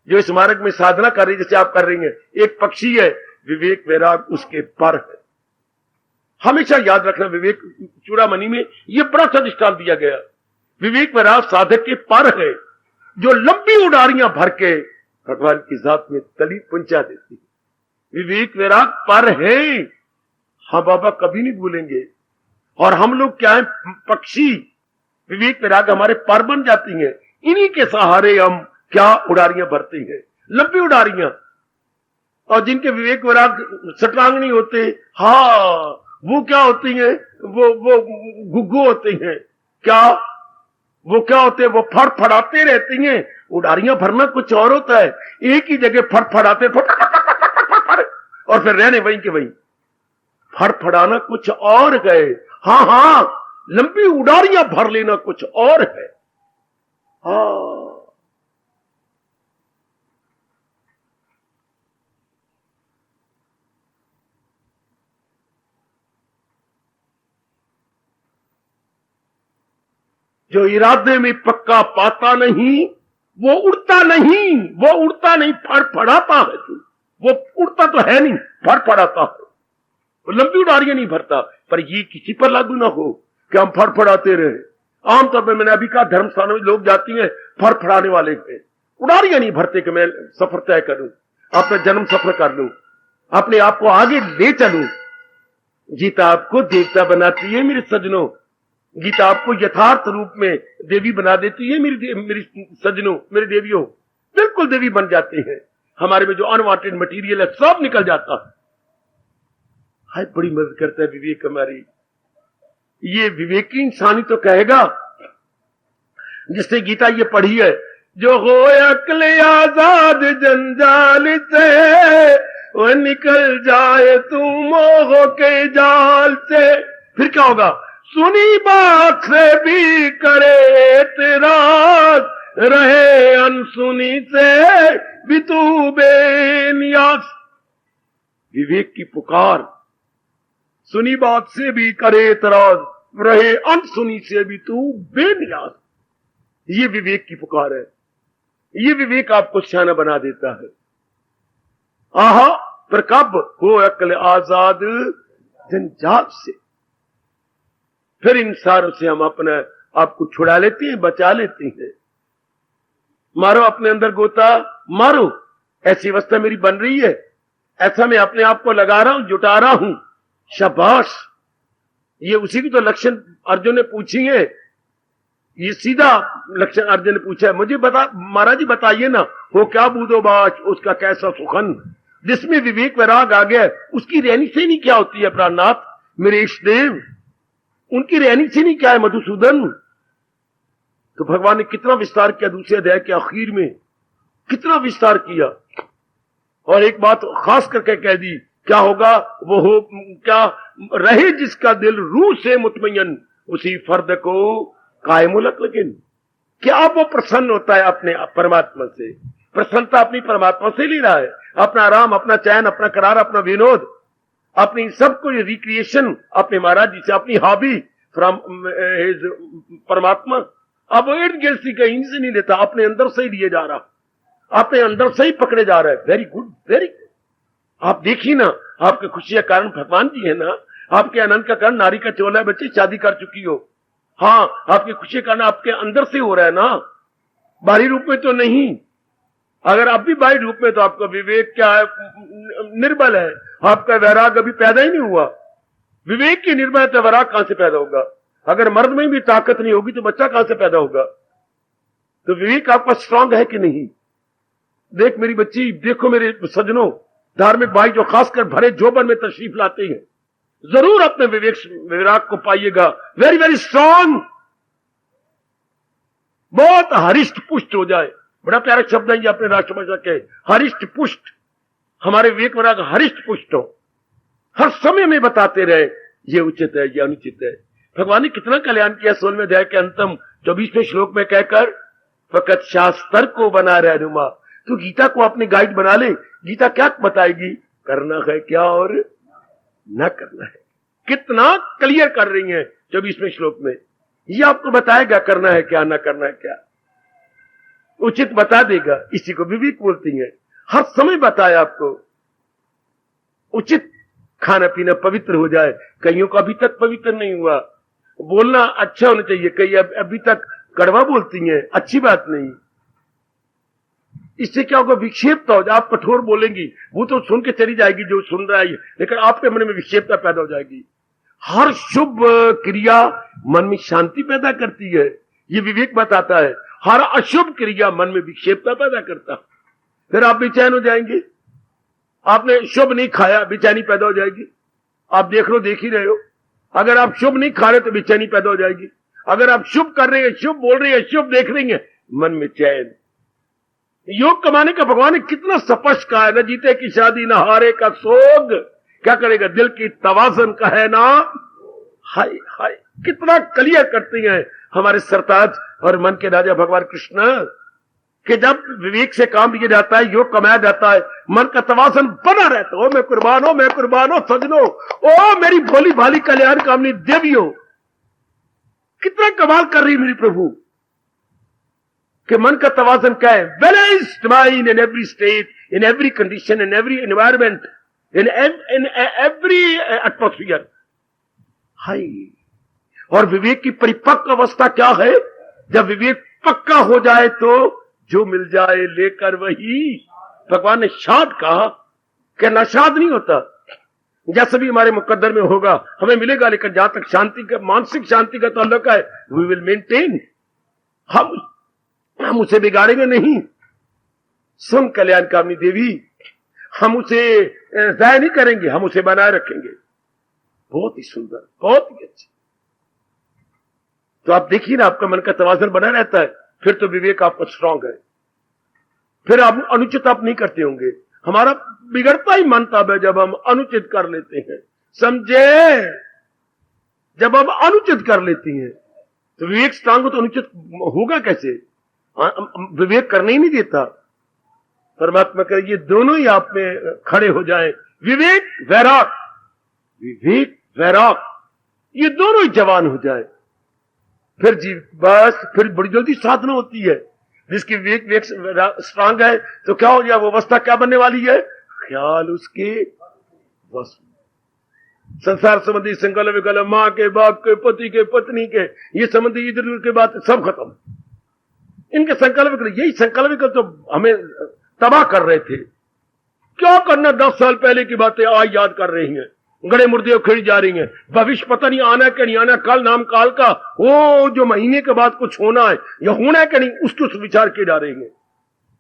जो इस मार्ग में साधना कर रही, जैसे आप कर रही हैं, एक पक्षी है, विवेक वैराग उसके पर है। हमेशा याद रखना, विवेक चूड़ामणि में यह बड़ा सा दृष्टांत दिया गया। विवेक वैराग साधक के पर है, जो लंबी उड़ारियां भर के भगवान की जात में तली पहुंचा देती है। विवेक वैराग पर है, हाँ बाबा कभी नहीं भूलेंगे। और हम लोग क्या है, पक्षी। विवेक वैराग हमारे पर बन जाती हैं, इन्हीं के सहारे हम क्या उड़ारियां भरते हैं, लंबी उड़ारियां। और जिनके विवेक वैराग सटरांग नहीं होते, हाँ वो क्या होती हैं, वो गुग्गू होते हैं। क्या वो क्या होते हैं, वो फड़फड़ाते रहती हैं। उड़ारियां भरना कुछ और होता है, एक ही जगह फड़फड़ाते और फिर रहने वहीं के वहीं। फड़फड़ाना कुछ और है, हाँ हाँ, लंबी उड़ारियां भर लेना कुछ और है। हाँ, जो इरादे में पक्का पाता नहीं वो उड़ता नहीं, फड़फड़ाता है। तू वो उड़ता तो है नहीं, फड़फड़ाता है। वो लंबी उड़ारियां नहीं भरता। पर ये किसी पर लागू ना हो कि हम फड़फड़ाते रहे। आमतौर पर मैंने अभी कहा, धर्मस्थानों में लोग जाती हैं, फड़फड़ाने वाले हैं, उड़ारियां नहीं भरते कि मैं सफर तय करूं, अपना जन्म सफर कर लूं, अपने आप को आगे ले चलूं। गीता आपको देवता बनाती है मेरे सज्जनों, गीता आपको यथार्थ रूप में देवी बना देती है मेरी सज्जनों, मेरी देवियों, बिल्कुल देवी बन जाते हैं। हमारे में जो अनवांटेड मटेरियल है सब निकल जाता है। हाय, बड़ी मदद करता है विवेक हमारी। ये विवेकी इंसानी तो कहेगा, जिसने गीता ये पढ़ी है, जो हो अक्ल आजाद जंजाल से, वो निकल जाए तू मोह के जाल से। फिर क्या होगा, सुनी बात से भी करे एतराज, रहे अनसुनी से भी तू बेनियाज। विवेक की पुकार, सुनी बात से भी करे एतराज, रहे अनसुनी से भी तू बेनियाज। ये विवेक की पुकार है। ये विवेक आपको सियाना बना देता है। आहा, पर कब हो अक्ल आजाद जंजाल से। फिर इन सारों से हम अपने आपको छुड़ा लेते हैं, बचा लेते हैं। मारो अपने अंदर गोता, मारो। ऐसी अवस्था मेरी बन रही है, ऐसा मैं अपने आप को लगा रहा हूं, जुटा रहा हूं। शाबाश, ये उसी की तो लक्षण अर्जुन ने पूछी है। ये सीधा लक्षण अर्जुन ने पूछा है, मुझे बता महाराज जी, बताइए ना, हो क्या बूदोबाश उसका कैसा सुखन, जिसमें विवेक वैराग आ गया, उसकी रहनी सहनी क्या होती है प्राणनाथ, मेरे इष्ट देव। उनकी रहनी सहनी क्या है मधुसूदन? तो भगवान ने कितना विस्तार किया दूसरे अध्याय के आखिर में, कितना विस्तार किया। और एक बात खास करके कह दी, क्या होगा वो हो, क्या रहे जिसका दिल रूह से मुतमय्यन उसी फर्द को कायमुलक लगिन। क्या वो प्रसन्न होता है अपने परमात्मा से? प्रसन्नता अपनी परमात्मा से ले रहा है, अपना आराम, अपना चैन, अपना करार, अपना विनोद, अपनी सब कुछ रिक्रिएशन अपने महाराज जी से, अपनी हॉबी फ्रॉम हिज परमात्मा। अब इर्द गिर्द से कहीं से नहीं लेता, अपने अंदर से ही लिए जा रहा, अपने अंदर से ही पकड़े जा रहा है। Very good, very good. आप देखिए ना, आपके खुशी का कारण भगवान जी है ना, आपके आनंद का कारण नारी का चोला है, बच्चे शादी कर चुकी हो। हाँ, आपकी खुशी का कारण आपके अंदर से हो रहा है ना, बाहरी रूप में तो नहीं। अगर आप भी बाहरी रूप में, तो आपका विवेक क्या है? निर्बल है। आपका वैराग अभी पैदा ही नहीं हुआ। विवेक की निर्बल तो वैराग कहां से पैदा होगा? अगर मर्द में भी ताकत नहीं होगी तो बच्चा कहां से पैदा होगा? तो विवेक आपका स्ट्रांग है कि नहीं? देख मेरी बच्ची, देखो मेरे सज्जनों, धार्मिक भाई जो खासकर भरे जोबन में तशरीफ लाते हैं, जरूर अपने विवेक विराग को पाइएगा। वेरी वेरी स्ट्रांग, बहुत हरिष्ट पुष्ट हो जाए। बड़ा प्यारा शब्द है ये अपने राष्ट्रभाषा के, हरिष्ट पुष्ट। हमारे विवेक विराग हरिष्ट पुष्ट हो, हर समय में बताते रहे ये उचित है, ये अनुचित है। भगवान ने कितना कल्याण किया 16वें अध्याय के अंतम 24वें श्लोक में कहकर, फकत शास्त्र को बना रहे नुमा। तो गीता को अपने गाइड बना ले। गीता क्या बताएगी? करना है क्या और न करना है। कितना क्लियर कर रही है 24वें श्लोक में। ये आपको बताएगा करना है क्या, न करना है क्या, उचित बता देगा। इसी को विवेक बोलती है। हर समय बताए आपको उचित खाना पीना पवित्र हो जाए। कईयों का अभी तक पवित्र नहीं हुआ। बोलना अच्छा होना चाहिए, कई अभी तक कड़वा बोलती हैं, अच्छी बात नहीं। इससे क्या होगा? विक्षेपता हो जाए। आप कठोर बोलेंगी, वो तो सुन के चली जाएगी जो सुन रहा है, लेकिन आपके मन में विक्षेपता पैदा हो जाएगी। हर शुभ क्रिया मन में शांति पैदा करती है, ये विवेक बताता है। हर अशुभ क्रिया मन में विक्षेपता पैदा करता, फिर आप बेचैन हो जाएंगे। आपने शुभ नहीं खाया, बेचैनी पैदा हो जाएगी। आप देख ही रहे हो। अगर आप शुभ नहीं खा रहे तो बेचैनी पैदा हो जाएगी। अगर आप शुभ कर रहे हैं, शुभ बोल रहे हैं, शुभ देख रही हैं, मन में चैन। योग कमाने का भगवान ने कितना स्पष्ट कहा है, न जीते की शादी न हारे का सोग, क्या करेगा दिल की तवाज़न का है ना। हाय हाय, कितना क्लियर करती हैं हमारे सरताज और मन के राजा भगवान कृष्ण, कि जब विवेक से काम लिया जाता है, योग कमाया जाता है, मन का तवाज़न बना रहता है। ओ मैं कुर्बान हो सजनो, ओ मेरी भोली भाली कल्याण कामनी देवियों, कितना कमाल कर रही मेरी प्रभु कि मन का तवाज़न क्या है? Balanced mind in every state, in every condition, in every environment, in every atmosphere. हाय, और विवेक की परिपक्व अवस्था क्या है? जब विवेक पक्का हो जाए तो जो मिल जाए लेकर वही। भगवान ने शाद कहा कि नाशाद नहीं होता। जैसे भी हमारे मुकद्दर में होगा हमें मिलेगा, लेकिन जहां तक शांति का, मानसिक शांति का ताल्लुक है, वी विल मेंटेन। हम उसे बिगाड़ेंगे नहीं। सुन कल्याण कामनी देवी, हम उसे जाया नहीं करेंगे, हम उसे बनाए रखेंगे। बहुत ही सुंदर, बहुत ही अच्छी। तो आप देखिए ना, आपका मन का तवाज़ुन बना रहता है, फिर तो विवेक आपका स्ट्रांग है। फिर आप अनुचित आप नहीं करते होंगे। हमारा बिगड़ता ही मन तब है जब हम अनुचित कर लेते हैं, समझे? जब हम अनुचित कर लेती हैं तो विवेक स्ट्रांग हो तो अनुचित होगा कैसे? विवेक करने ही नहीं देता। परमात्मा करे ये दोनों ही आप में खड़े हो जाएं, विवेक वैराग, विवेक वैराग, ये दोनों ही जवान हो जाए, फिर जी बस फिर बड़ी जल्दी साधना होती है। जिसकी विवेक स्ट्रांग है तो क्या हो गया? वो अवस्था क्या बनने वाली है? ख्याल उसके बस। संसार संबंधी संकल्प विकल्प, मां के, बाप के, पति के, पत्नी के, ये संबंधी इधर उधर के बात सब खत्म। इनके संकल्प विकल्प, यही संकल्प विकल्प तो हमें तबाह कर रहे थे। क्या करना, 10 साल पहले की बातें आज याद कर रही हैं, गड़े मुर्दे खेड़ी जा रही हैं। भविष्य पता नहीं आना क्या नहीं आना, कल नाम काल का, वो जो महीने के बाद कुछ होना है या होना है क्या नहीं, उसको विचार किए जा रही हैं।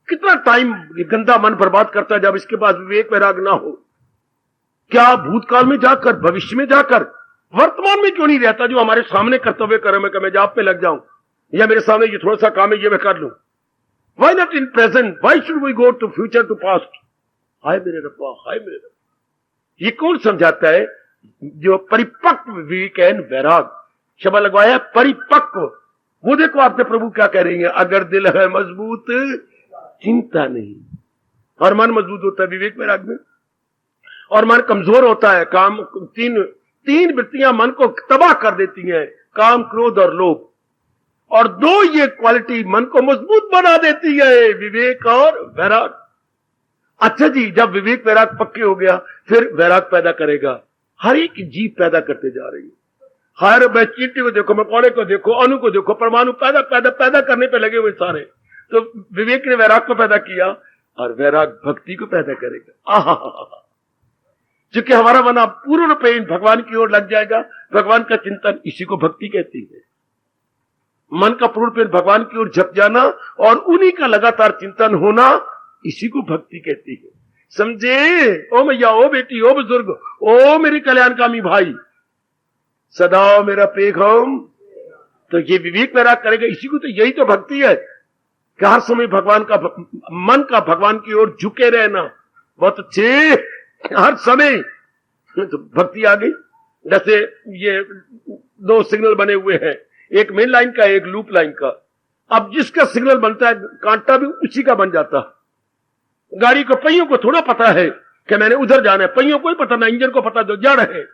कितना टाइम गंदा मन बर्बाद करता है जब इसके पास विवेक वैराग ना हो। क्या भूतकाल में जाकर, भविष्य में जाकर वर्तमान में क्यों नहीं रहता जो हमारे सामने कर्तव्य करे, मैं जॉब पे लग जाऊं, या मेरे सामने ये थोड़ा सा काम है ये मैं कर लूं। Why not in present, why should we go to future to past. हाय मेरे रब्बा, हाय मेरे रब्बा। ये कौन समझाता है? जो परिपक्व विवेक है, वैराग शब्द लगवाया परिपक्व। वो देखो आपके प्रभु क्या कह रही है, अगर दिल है मजबूत चिंता नहीं। और मन मजबूत होता है विवेक वैराग में, और मन कमजोर होता है काम। तीन वृत्तियां मन को तबाह कर देती हैं, काम, क्रोध और लोभ। और दो ये क्वालिटी मन को मजबूत बना देती है, विवेक और वैराग। अच्छा जी, जब विवेक वैराग पक्के हो गया फिर वैराग पैदा करेगा। हर एक जीव पैदा करते जा रही है। हर मैं चींटी को देखो, मैं कौड़े को देखो, अणु को देखो, परमाणु पैदा पैदा पैदा करने पे लगे हुए सारे। तो विवेक ने वैराग को पैदा किया और वैराग भक्ति को पैदा करेगा। आहा, क्योंकि हमारा मन पूर्ण रूप भगवान की ओर लग जाएगा। भगवान का चिंतन, इसी को भक्ति कहती है। मन का पूर्ण रूप भगवान की ओर झप जाना और उन्हीं का लगातार चिंतन होना, इसी को भक्ति कहती है। समझे? ओ मैया, ओ बेटी, ओ बुजुर्ग, ओ मेरे कल्याणकामी भाई, सदा मेरा पेख हम। तो ये विवेक वैराग करेगा, इसी को तो, यही तो भक्ति है कि हर समय भगवान का मन का भगवान की ओर झुके रहना। बहुत अच्छे, हर समय तो भक्ति आ गई। जैसे ये दो सिग्नल बने हुए हैं, एक मेन लाइन का, एक लूप लाइन का। अब जिसका सिग्नल बनता है कांटा भी उसी का बन जाता है। गाड़ी को पहियों को थोड़ा पता है कि मैंने उधर जाना है, पहियों को ही पता ना, इंजन को पता जो जा रहे हैं।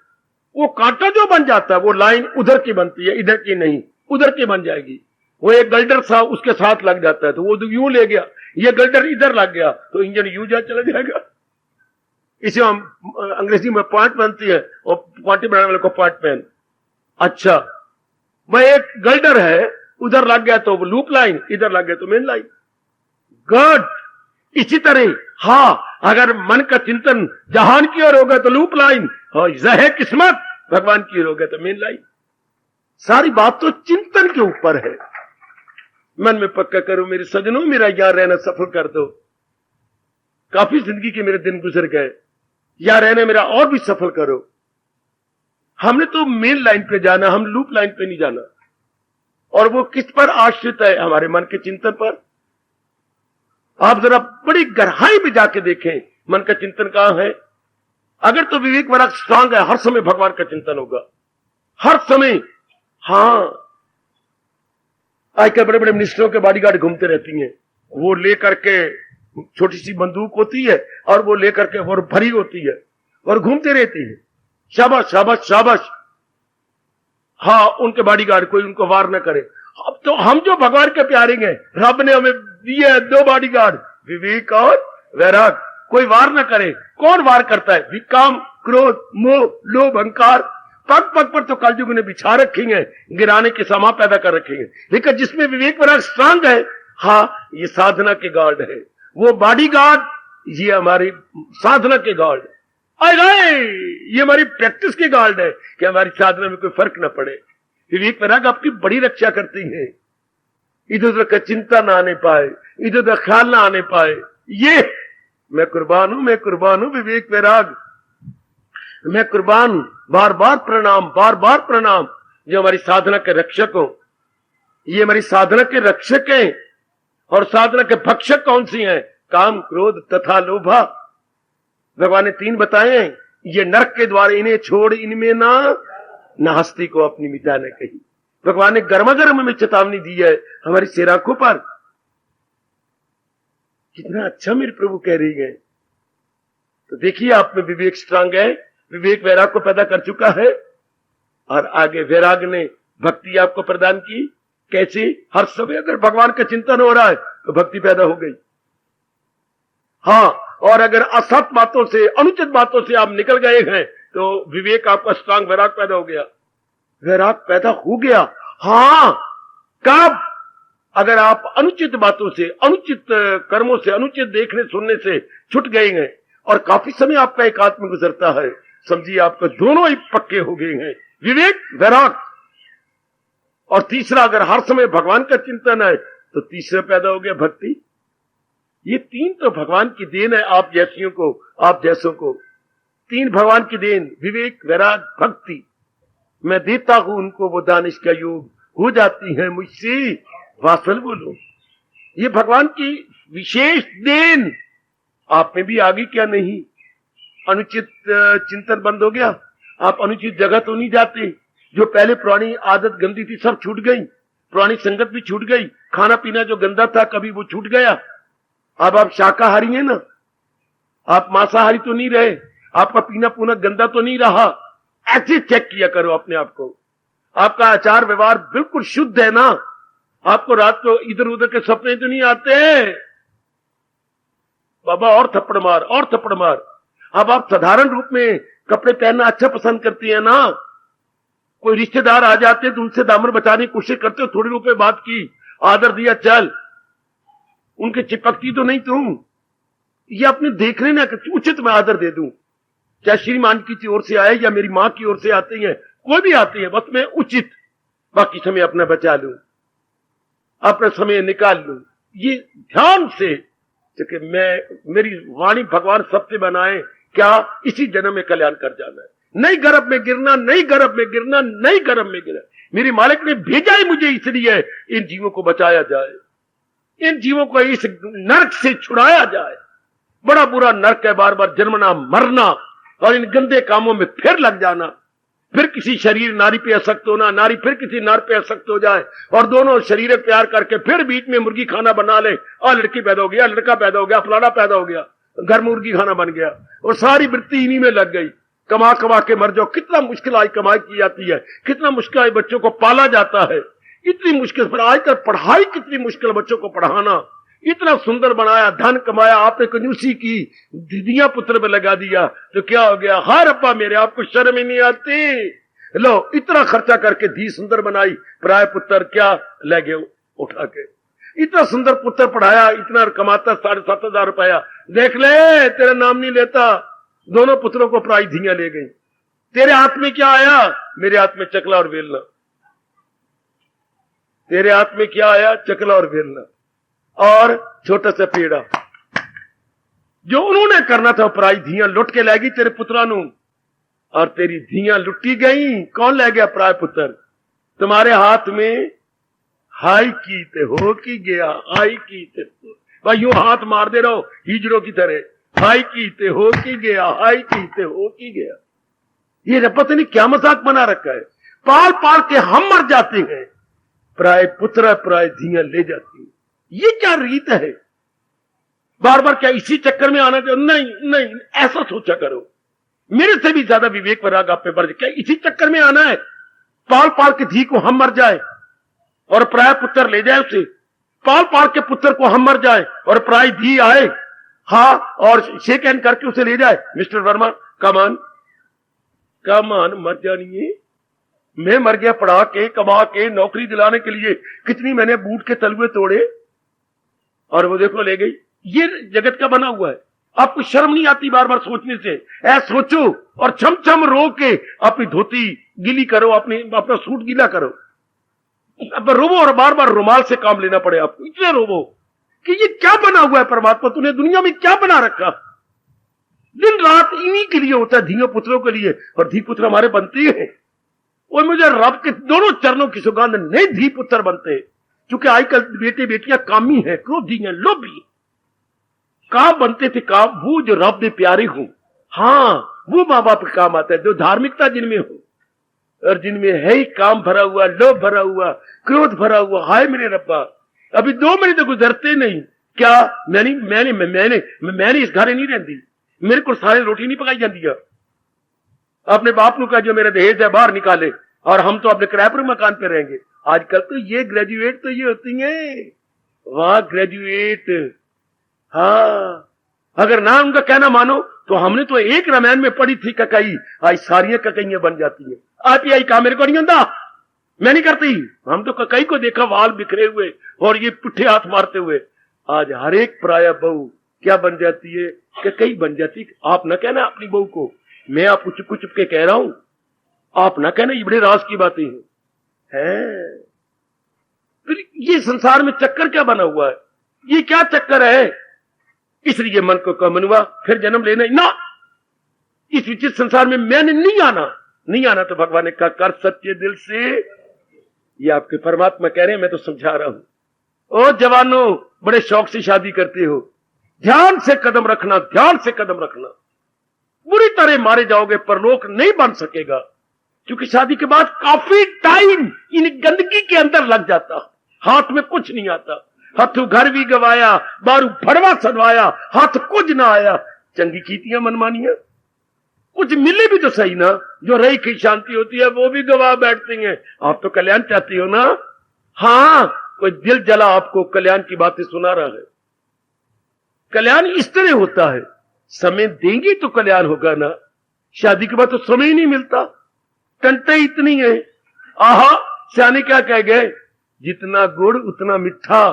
वो कांटा जो बन जाता है वो लाइन उधर की बनती है, इधर की नहीं, उधर की बन जाएगी। वो एक गल्डर था उसके साथ लग जाता है तो वो यूं ले गया, ये गल्डर इधर लग गया तो इंजन यूं जा चला जाएगा। इसे हम अंग्रेजी में पॉइंट बनती है और क्वांटी बनाने वाले को पॉइंट पेन। अच्छा, वह एक गल्डर है, उधर लग गया तो लूप लाइन, इधर लग गया तो मेन लाइन। गुड। इसी तरह हाँ, अगर मन का चिंतन जहान की ओर होगा तो लूप लाइन, और जहे किस्मत भगवान की ओर होगा तो मेन लाइन। सारी बात तो चिंतन के ऊपर है। मन में पक्का करो मेरे सजनों, मेरा यहां रहना सफल कर दो। काफी जिंदगी के मेरे दिन गुजर गए, यहां रहने मेरा और भी सफल करो। हमने तो मेन लाइन पे जाना, हम लूप लाइन पे नहीं जाना। और वो किस पर आश्रित है? हमारे मन के चिंतन पर। आप जरा बड़ी गहराई में जाके देखें मन का चिंतन कहां है। अगर तो विवेक वैराग स्ट्रांग है, हर समय भगवान का चिंतन होगा, हर समय। हाँ, आजकल बड़े बड़े मिनिस्टरों के बॉडीगार्ड घूमते रहती हैं, वो लेकर के छोटी सी बंदूक होती है और वो लेकर के वो भरी होती है और घूमते रहती है। शाबाश शाबाश शाबाश। हाँ, उनके बॉडीगार्ड कोई उनको वार न करे। अब तो हम जो भगवान के प्यारे हैं, रब ने हमें दिए है दो बॉडीगार्ड, विवेक और वैराग। कोई वार न करे। कौन वार करता है? विकाम, क्रोध, मोह, लोभ, अहंकार। पग पग पर तो कलयुग ने बिछा रखी है, गिराने के समा पैदा कर रखे हैं। लेकिन जिसमें विवेक वैराग स्ट्रांग है, हाँ, ये साधना के गार्ड है। वो बॉडीगार्ड, ये हमारी साधना के गार्ड। ये हमारी प्रैक्टिस के गार्ड है कि हमारी साधना में कोई फर्क ना पड़े। विवेक वैराग आपकी बड़ी रक्षा करती है, इधर उधर का चिंता ना आने पाए, इधर उधर ख्याल ना आने पाए। ये मैं कुर्बान हूं, मैं कुर्बान हूं विवेक वैराग, मैं कुर्बान हूं। बार बार प्रणाम, बार बार प्रणाम। जो हमारी साधना के रक्षक हो, ये हमारी साधना के रक्षक हैं। और साधना के भक्षक कौन सी हैं? काम, क्रोध तथा लोभा। भगवान ने तीन बताए हैं। ये नरक के द्वार, इन्हें छोड़ इनमें ना हस्ती को अपनी मिटाने कही। भगवान ने गर्मा गर्म में चेतावनी दी है हमारी सिराखों पर। कितना अच्छा मेरे प्रभु कह रही है। तो देखिए, आप में विवेक स्ट्रांग है, विवेक वैराग को पैदा कर चुका है। और आगे वैराग ने भक्ति आपको प्रदान की। कैसे? हर समय अगर भगवान का चिंतन हो रहा है तो भक्ति पैदा हो गई। हाँ, और अगर असत बातों से, अनुचित बातों से आप निकल गए हैं तो विवेक आपका स्ट्रांग, वैराग पैदा हो गया। वैराग पैदा हो गया। हाँ, कब? अगर आप अनुचित बातों से, अनुचित कर्मों से, अनुचित देखने सुनने से छुट गए हैं और काफी समय आपका एकांत में गुजरता है, समझिए आपका दोनों ही पक्के हो गए हैं, विवेक वैराग। और तीसरा, अगर हर समय भगवान का चिंतन है तो तीसरा पैदा हो गया भक्ति। ये तीन तो भगवान की देन है आप जैसियों को, आप जैसों को। तीन भगवान की देन, विवेक वैराग भक्ति। मैं देता हूं उनको वो दानिश का योग, हो जाती है मुझसे वासल वो लोग। ये भगवान की विशेष देन आप में भी आ गई क्या नहीं? अनुचित चिंतन बंद हो गया, आप अनुचित जगह तो नहीं जाते, जो पहले पुरानी आदत गंदी थी सब छूट गई, पुरानी संगत भी छूट गई, खाना पीना जो गंदा था कभी वो छूट गया, अब आप शाकाहारी हैं ना, आप मांसाहारी तो नहीं रहे, आपका पीना पूना गंदा तो नहीं रहा। ऐसे चेक किया करो अपने आप को, आपका आचार व्यवहार बिल्कुल शुद्ध है ना, आपको रात को इधर उधर के सपने तो नहीं आते? बाबा और थप्पड़ मार और थप्पड़ मार। अब आप साधारण रूप में कपड़े पहनना अच्छा पसंद करती है ना, कोई रिश्तेदार आ जाते तो उनसे दामन बचाने की कोशिश करते हो, थोड़ी रुपए बात की, आदर दिया, चल, उनके चिपकती तो नहीं तुम। ये अपने देख लेना कि उचित मैं आदर दे दूं, चाहे श्रीमान की ओर से आए या मेरी मां की ओर से आते हैं, कोई भी आते हैं, बस मैं उचित बाकी समय अपना बचा लूं, अपना समय निकाल लूं। ये ध्यान से कि मेरी वाणी भगवान सबसे बनाए, क्या इसी जन्म में कल्याण कर जाना है, नई गर्भ में गिरना, नई गर्भ में गिरना, नई गर्भ में गिरना। मेरी मालिक ने भेजा ही मुझे इसलिए इन जीवों को बचाया जाए, इन जीवों को इस नरक से छुड़ाया जाए। बड़ा बुरा नरक है, बार बार जन्मना मरना और इन गंदे कामों में फिर लग जाना, फिर किसी शरीर नारी पे आसक्त होना, नारी फिर किसी नर पे आसक्त हो जाए और दोनों शरीर प्यार करके फिर बीच में मुर्गी खाना बना ले, और लड़की पैदा हो गया, लड़का पैदा हो गया, फलाना पैदा हो गया, घर मुर्गी खाना बन गया और सारी वृत्ति इन्हीं में लग गई। कमा कमा के मर जाओ। कितना मुश्किल आज कमाई की जाती है, कितना मुश्किल आज बच्चों को पाला जाता है, इतनी मुश्किल। पर आजकल पढ़ाई कितनी मुश्किल, बच्चों को पढ़ाना इतना सुंदर बनाया, धन कमाया, आपने कंजूसी की, दीदियां पुत्र में लगा दिया तो क्या हो गया? हाय रब्बा मेरे, आपको शर्म ही नहीं आती? लो इतना खर्चा करके धी सुंदर बनाई, पराय पुत्र क्या ले गए उठा के। इतना सुंदर पुत्र पढ़ाया, इतना कमाता 7,500 रुपया, देख ले तेरा नाम नहीं लेता, दोनों पुत्रों को पराई धियां ले गई। तेरे हाथ में क्या आया? मेरे हाथ में चकला और बेलना। तेरे हाथ में क्या आया? चकला और बेलना और छोटा सा पेड़ा। जो उन्होंने करना था पराई धियां लुट के लाएगी तेरे पुत्रा नू, और तेरी धियां लुटी गई। कौन ले गया? पराय पुत्र। तुम्हारे हाथ में हाई की ते हो की गया, हाई की ते भाई यूं हाथ मार दे रहो हिजड़ों की तरह, हाई की ते हो की गया, हाई की ते हो की गया। ये पता नहीं क्या मजाक बना रखा है। पाल पाल के हम मर जाते हैं, पराय पुत्र पराय धियां ले जाती है। ये क्या रीत है? बार बार क्या इसी चक्कर में आना चाहिए? नहीं नहीं, ऐसा सोचा करो। मेरे से भी ज्यादा विवेक वैराग आप पे बढ़ जाए। क्या इसी चक्कर में आना है? पाल पाल के धी को हम मर जाए और पराय पुत्र ले जाए उसे, पाल पाल के पुत्र को हम मर जाए और पराय धी आए, हाँ, और शेक हैंड करके उसे ले जाए। मिस्टर वर्मा कमान मर जानी है। मैं मर गया पढ़ा के, कमा के, नौकरी दिलाने के लिए कितनी मैंने बूट के तलवे तोड़े और वो देखो ले गई। ये जगत का बना हुआ है। आपको शर्म नहीं आती बार बार सोचने से? ऐसा सोचो और छम छम रो के अपनी धोती गीली करो, अपना सूट गीला करो, अब रोवो और बार बार रुमाल से काम लेना पड़े आपको। इतने रोवो कि ये क्या बना हुआ है परमात्मा, तूने दुनिया में क्या बना रखा? दिन रात इन्हीं के लिए होता है, धियो पुत्रों के लिए, और धी पुत्र हमारे बनते हैं। और मुझे रब के दोनों चरणों की सुगंध, नए धी पुत्र बनते हैं। क्योंकि आजकल बेटे बेटियां कामी है, क्रोधी है, लोभी। काम बनते थे काम वो जो रब में प्यारे हो, हाँ वो माँ बाप का काम आता है, जो धार्मिकता जिनमें हो, और जिनमें है ही काम भरा हुआ, लोभ भरा हुआ, क्रोध भरा हुआ। हाय मेरे रब्बा, अभी 2 महीने तो गुजरते नहीं। क्या मैंने इस घर नहीं रहती, मेरे को सारे रोटी नहीं पकाई जाती है। अपने बाप नु का जो मेरा दहेज है बाहर निकाले, और हम तो अपने किराए पर मकान पे रहेंगे। आजकल तो ये ग्रेजुएट तो ये होती है, वाह ग्रेजुएट। हाँ, अगर ना उनका कहना मानो तो हमने तो एक रामायण में पढ़ी थी ककई, आज सारियां ककइयां बन जाती है। आप आई कहा मेरे को नहीं होता, मैं नहीं करती। हम तो ककई को देखा वाल बिखरे हुए और ये पुट्ठे हाथ मारते हुए। आज हर एक पराया बहू क्या बन जाती है? ककई बन जाती। आप ना कहना अपनी बहू को, मैं आपको चुप चुप के कह रहा हूं, आप ना कहना, ये बड़े राज की बातें हैं। फिर ये संसार में चक्कर क्या बना हुआ है? ये क्या चक्कर है? इसलिए मन को कम हुआ, फिर जन्म लेना ना। इस विचित्र संसार में मैंने नहीं आना, नहीं आना तो भगवान ने कहा कर सच्चे दिल से। ये आपके परमात्मा कह रहे हैं, मैं तो समझा रहा हूं। ओ जवानों, बड़े शौक से शादी करते हो, ध्यान से कदम रखना, ध्यान से कदम रखना। बुरी तरह मारे जाओगे, परलोक नहीं बन सकेगा, क्योंकि शादी के बाद काफी टाइम इन गंदगी के अंदर लग जाता, हाथ में कुछ नहीं आता। हाथों घर भी गवाया, बारू भड़वा सनवाया, हाथ कुछ ना आया। चंगी कीतियां मनमानियां, कुछ मिले भी तो सही ना। जो रही की शांति होती है वो भी गवा बैठती हैं। आप तो कल्याण चाहती हो ना? हाँ, कोई दिल जला आपको कल्याण की बातें सुना रहा है। कल्याण इस तरह होता है, समय देंगी तो कल्याण होगा ना। शादी के बाद तो समय ही नहीं मिलता, टंटे इतनी है। आहा, सियाने क्या कह गए, जितना गुड़ उतना मिठा।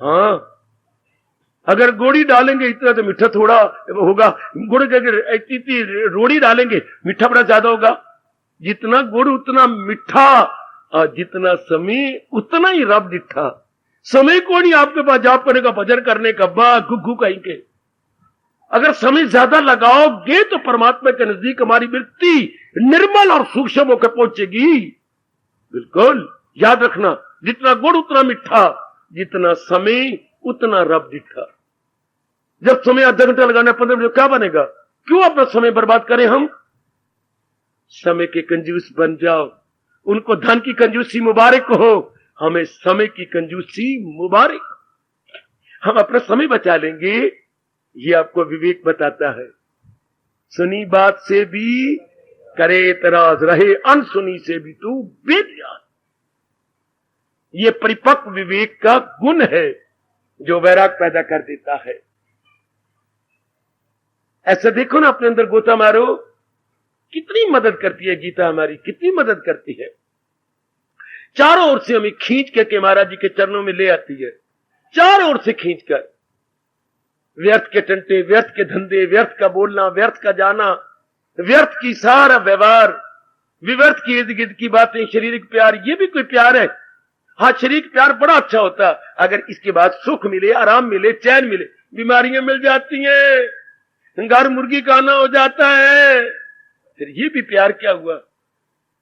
हाँ, अगर गोड़ी डालेंगे इतना तो मीठा थोड़ा होगा, गुड़ के अगर इतनी रोड़ी डालेंगे मीठा बड़ा ज्यादा होगा। जितना गुड़ उतना मीठा, और जितना समय उतना ही रब डिठा। समय को नहीं आपके पास जाप करने का, भजन करने का, बा गुग्गू कहेंगे। अगर समय ज्यादा लगाओगे तो परमात्मा के नजदीक हमारी वृत्ति निर्मल और सूक्ष्म होकर पहुंचेगी। बिल्कुल याद रखना, जितना गुड़ उतना मीठा, जितना समय उतना रब दिखा। जब समय आधा घंटा लगाना 15 मिनट, क्या बनेगा? क्यों अपना समय बर्बाद करें हम? समय के कंजूस बन जाओ। उनको धन की कंजूसी मुबारक हो, हमें समय की कंजूसी मुबारक। हम अपना समय बचा लेंगे, ये आपको विवेक बताता है। सुनी बात से भी करे एतराज, रहे अनसुनी से भी तू बेनियाज। ये परिपक्व विवेक का गुण है जो वैराग पैदा कर देता है। ऐसा देखो ना, अपने अंदर गोता मारो, कितनी मदद करती है गीता हमारी, कितनी मदद करती है। चारों ओर से हमें खींच के महाराज जी के चरणों में ले आती है, चारों ओर से खींचकर। व्यर्थ के टंटे, व्यर्थ के धंधे, व्यर्थ का बोलना, व्यर्थ का जाना, व्यर्थ की सारा व्यवहार, विव्यर्थ की इर्द गिर्द की बातें, शारीरिक प्यार, ये भी कोई प्यार है? हाँ, शारीरिक प्यार बड़ा अच्छा होता, अगर इसके बाद सुख मिले, आराम मिले, चैन मिले। बीमारियां मिल जाती हैं, घर मुर्गी खाना हो जाता है, फिर ये भी प्यार क्या हुआ?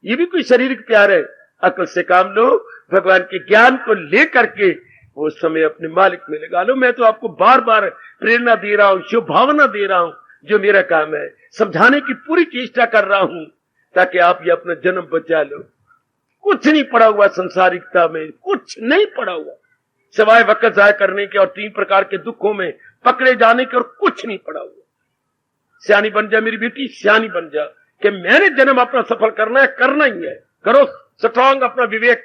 ये भी कोई शारीरिक प्यार है? अकल से काम लो, भगवान के ज्ञान को लेकर के वो समय अपने मालिक में लगा लो। मैं तो आपको बार बार प्रेरणा दे रहा हूं, शुभ भावना दे रहा हूं, जो मेरा काम है समझाने की पूरी चेष्टा कर रहा हूं, ताकि आप ये अपना जन्म बचा लो। कुछ नहीं पड़ा हुआ संसारिकता में, कुछ नहीं पड़ा हुआ, सिवाय वक्त जाया करने के और 3 प्रकार के दुखों में पकड़े जाने के, और कुछ नहीं पड़ा हुआ। सियानी बन जा मेरी बेटी, सियानी बन जा, कि मैंने जन्म अपना सफल करना है, करना ही है। करो स्ट्रांग अपना विवेक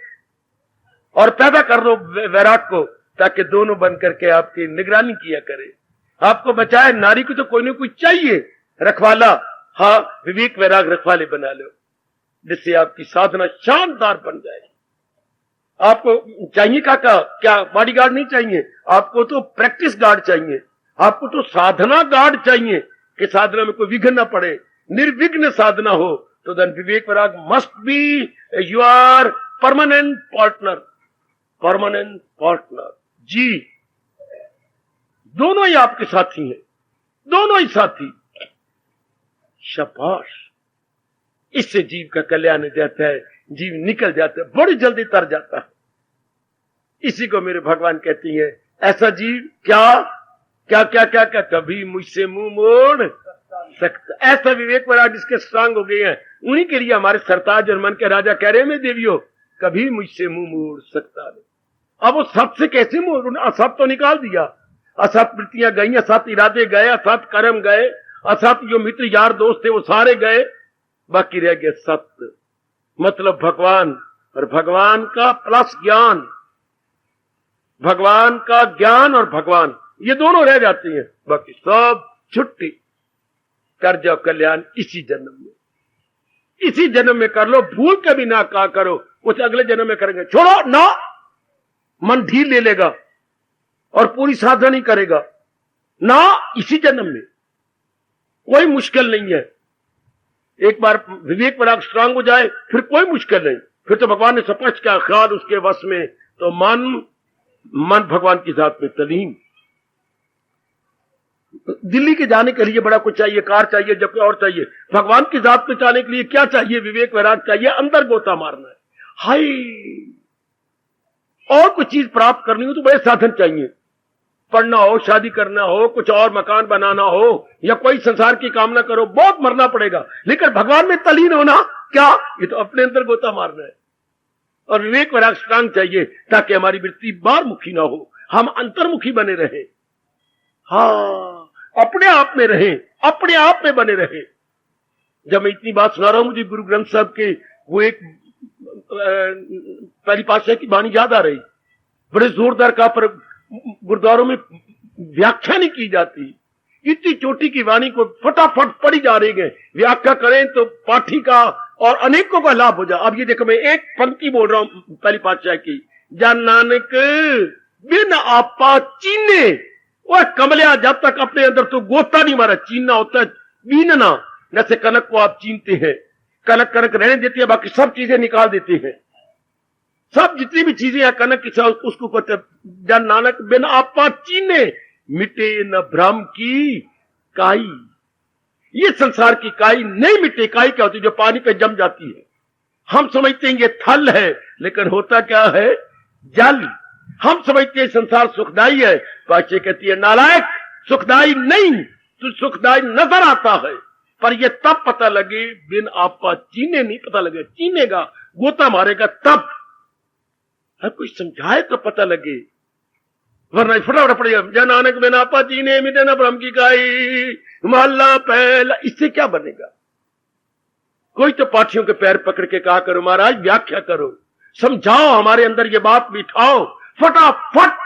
और पैदा कर लो वैराग को, ताकि दोनों बन करके आपकी निगरानी किया करे, आपको बचाए। नारी को तो कोई ना कोई चाहिए रखवाला, हाँ, विवेक वैराग रखवाले बना लो, जिससे आपकी साधना शानदार बन जाए। आपको चाहिए काका, क्या बॉडीगार्ड नहीं चाहिए? आपको तो प्रैक्टिस गार्ड चाहिए, आपको तो साधना गार्ड चाहिए, कि साधना में कोई विघ्न ना पड़े, निर्विघ्न साधना हो। तो then vivek vairag must be your permanent partner, permanent partner जी। दोनों ही आपके साथी हैं, दोनों ही साथी। शाबाश, इससे जीव का कल्याण हो जाता है, जीव निकल जाता है, बड़ी जल्दी तर जाता है। इसी को मेरे भगवान कहती है, ऐसा जीव क्या क्या क्या क्या क्या कभी मुझसे मुंह मोड़ सकता। ऐसा विवेक वैराग जिसके स्ट्रांग हो गए हैं, उन्हीं के लिए हमारे सरताज और मन के राजा कह रहे हैं, देवियों कभी मुझसे मुंह मोड़ सकता नहीं। अब वो सत से कैसे मोड़? असत तो निकाल दिया, असत वृत्तियां गई, असत इरादे गए, असत कर्म गए, असत जो मित्र यार दोस्त थे वो सारे गए, बाकी रह गया सत्य, मतलब भगवान। और भगवान का प्लस ज्ञान, भगवान का ज्ञान और भगवान, ये दोनों रह जाती हैं, बाकी सब छुट्टी। कर जाओ कल्याण इसी जन्म में, इसी जन्म में कर लो, भूल के भी ना कहा करो कुछ अगले जन्म में करेंगे, छोड़ो ना, मन ढील ले लेगा और पूरी साधना नहीं करेगा ना। इसी जन्म में कोई मुश्किल नहीं है। एक बार विवेक वैराग स्ट्रांग हो जाए, फिर कोई मुश्किल नहीं, फिर तो भगवान ने स्पष्ट किया, ख्याल उसके वश में, तो मन भगवान की जात में तलीम। दिल्ली के जाने के लिए बड़ा कुछ चाहिए, कार चाहिए, जबकि और चाहिए। भगवान की जात में जाने के लिए क्या चाहिए? विवेक वैराग चाहिए, अंदर गोता मारना है। हाय, और कुछ चीज प्राप्त करनी हो तो बड़े साधन चाहिए। पढ़ना हो, शादी करना हो, कुछ और मकान बनाना हो, या कोई संसार की कामना करो, बहुत मरना पड़ेगा। लेकिन भगवान में तलीन होना क्या? ये तो अपने अंदर गोता मारना है। और विवेक वैराग स्ट्रांग चाहिए ताकि हमारी वृत्ति बाहरमुखी ना हो, हम अंतर्मुखी बने रहे। हाँ, अपने आप में रहे, अपने आप में बने रहे। जब मैं इतनी बात सुना रहा हूं, मुझे गुरु ग्रंथ साहब के वो एक पहली पातशाह की वाणी याद आ रही। बड़े जोरदार का, पर गुरुद्वारों में व्याख्या नहीं की जाती। इतनी चोटी की वाणी को फटाफट पढ़ी जा रही है। व्याख्या करें तो पाठी का और अनेकों का लाभ हो जाए। अब ये देखो, मैं एक पंक्ति बोल रहा हूं पहली पातशाह की, जन नानक बिन आपा चीने। वह कमलिया, जब तक अपने अंदर तो गोता नहीं मारा, चीनना होता है बीनना। जैसे कनक को आप चीनते हैं, कनक कनक रहने देती है, बाकी सब चीजें निकाल देते हैं। सब जितनी भी चीजें हैं कनक की, उसको कहते जन नानक बिन आपा चीने, मिटे न भ्रम की काई। ये संसार की काई नहीं मिटे। काई क्या होती है? जो पानी पे जम जाती है। हम समझते हैं ये थल है, लेकिन होता क्या है? जल। हम समझते हैं संसार सुखदाई है, पाचे कहती है नालायक, सुखदाई नहीं। तो सुखदाई नजर आता है, पर ये तब पता लगे, बिन आपा चीने नहीं पता लगे। चीनेगा, गोता मारेगा तब, हर कोई समझाए तो पता लगे, वरना फटाफट पड़ेगा। जन नानक बिन आपा चीने, मिटे न भ्रम की काई, मोहल्ला पहला। इससे क्या बनेगा? कोई तो पाठियों के पैर पकड़ के कहा करो, महाराज व्याख्या करो, समझाओ, हमारे अंदर ये बात बिठाओ फटाफट।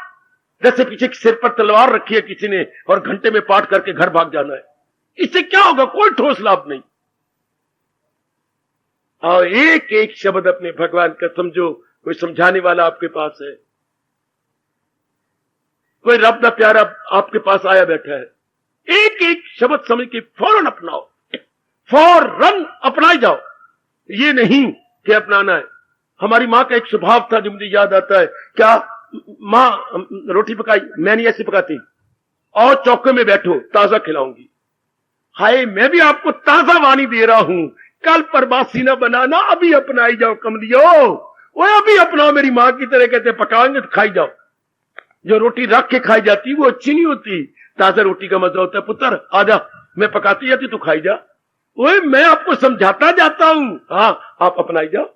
जैसे पीछे सिर पर तलवार रखी है किसी ने और घंटे में पाठ करके घर भाग जाना है। इससे क्या होगा? कोई ठोस लाभ नहीं। और एक एक शब्द अपने भगवान का समझो। कोई समझाने वाला आपके पास है, कोई रब दा प्यारा आपके पास आया बैठा है, एक एक शब्द समझ के फौरन अपनाओ, फौरन अपनाई जाओ। ये नहीं कि अपनाना है। हमारी माँ का एक स्वभाव था जो मुझे याद आता है। क्या माँ रोटी पकाई, मैं नहीं ऐसी पकाती, और चौके में बैठो, ताजा खिलाऊंगी। हाय, मैं भी आपको ताजा वाणी दे रहा हूं, कल परबासी ना बनाना, अभी अपनाई जाओ कमलियो। वो अभी अपनाओ। मेरी माँ की तरह कहते पकाएंगे तो खाई जाओ। जो रोटी रख के खाई जाती वो अच्छी नहीं होती। ताजा रोटी का मजा होता है। पुत्र आजा, मैं पकाती जाती तू खाई जा। ओए, मैं आपको समझाता जाता हूं। हाँ, आप अपनाई जाओ,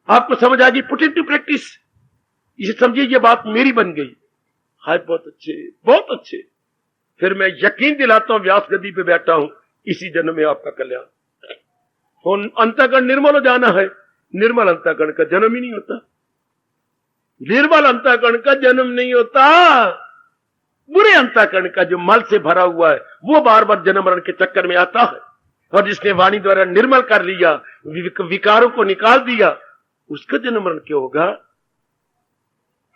आपको समझ आ गई। Put into practice. इसे समझिए, ये बात मेरी बन गई। हाय, बहुत अच्छे, बहुत अच्छे। फिर मैं यकीन दिलाता हूं, व्यास गद्दी पे बैठा हूं, इसी जन्म में आपका कल्याण। अंतःकरण निर्मल हो जाना है। निर्मल अंतःकरण का जन्म ही नहीं होता। निर्मल अंतःकरण का जन्म नहीं होता। बुरे अंतःकरण का जो मल से भरा हुआ है, वो बार बार जन्म मरण के चक्कर में आता है। और जिसने वाणी द्वारा निर्मल कर लिया, विकारों को निकाल दिया, उसका जन्म मरण क्यों होगा?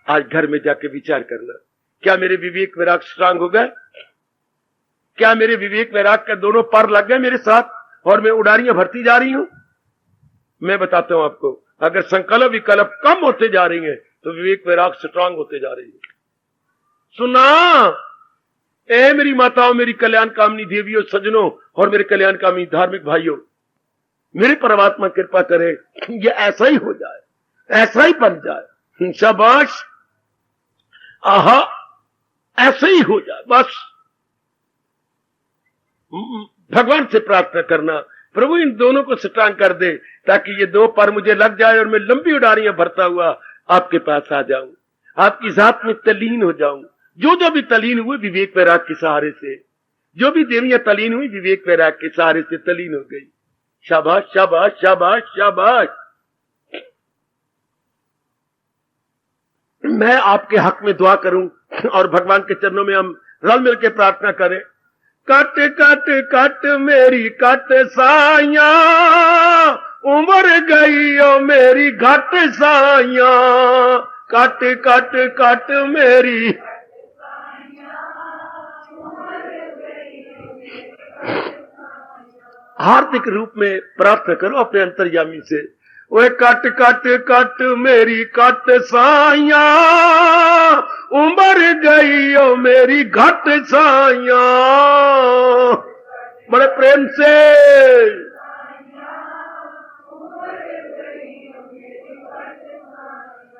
आज घर में जाके विचार करना, क्या मेरे विवेक वैराग स्ट्रांग हो गए? क्या मेरे विवेक वैराग का दोनों पर लग गए मेरे साथ, और मैं उड़ारियां भरती जा रही हूं? मैं बताता हूं आपको, अगर संकल्प विकल्प कम होते जा रही हैं तो विवेक वैराग स्ट्रांग होते जा रही है। सुना ए मेरी माताओं, मेरी कल्याण कामनी देवियों, सज्जनों, और मेरे कल्याण कामनी धार्मिक भाइयों, मेरे परमात्मा कृपा करे ये ऐसा ही हो जाए, ऐसा ही बन जाए। शाबाश, आहा, ऐसे ही हो जाए। बस भगवान से प्रार्थना करना, प्रभु इन दोनों को स्ट्रांग कर दे, ताकि ये दो पर मुझे लग जाए और मैं लंबी उड़ारियां भरता हुआ आपके पास आ जाऊं, आपकी जात में तलीन हो जाऊं। जो भी तलीन हुए विवेक वैराग के सहारे से, जो भी देवियां तलीन हुई विवेक वैराग के सहारे से तलीन हो गई। शाबाश, शाबाश, शाबाश, शाबाश। मैं आपके हक में दुआ करूं और भगवान के चरणों में हम रल मिल के प्रार्थना करें। कट कट कट मेरी कट साइया, उम्र गई ओ मेरी घट साइया, कट कट कट मेरी। हार्दिक रूप में प्रार्थना करो अपने अंतर्यामी से, वे कट कट कट मेरी कट साइया, उम्र गई ओ मेरी घट साइया। बड़े प्रेम से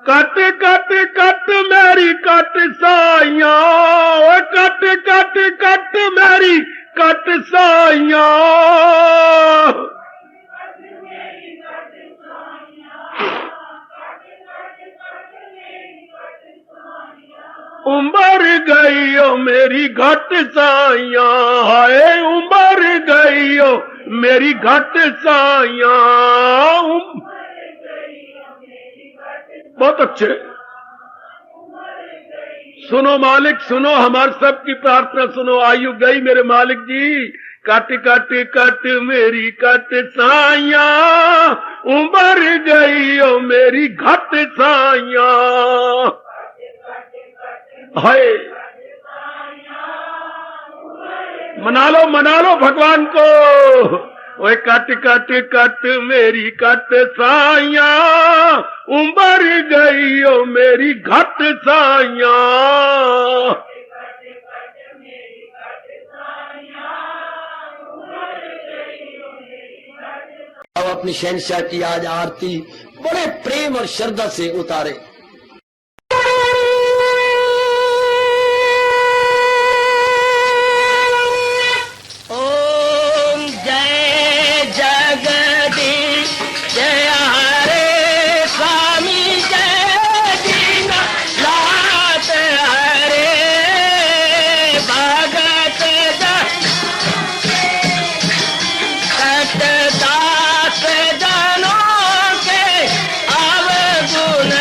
कट कट कट मेरी कट साइया, कट कट कट मेरी कट साइया। उम्र गई ओ मेरी घट साइया, हाय उम्र गई ओ मेरी घट साइया। बहुत अच्छे, सुनो मालिक सुनो, हमारे सबकी प्रार्थना सुनो। आयु गई मेरे मालिक जी, कट कट कट मेरी कट साइया, उम्र गई ओ मेरी घट साइया। हाय मना लो भगवान को। ओए कट कट कट मेरी कट साइया, उम्र गई ओ मेरी घट साइया। अब अपनी शहंशाह की आज आरती बड़े प्रेम और श्रद्धा से उतारे। दास जनों के अब गुण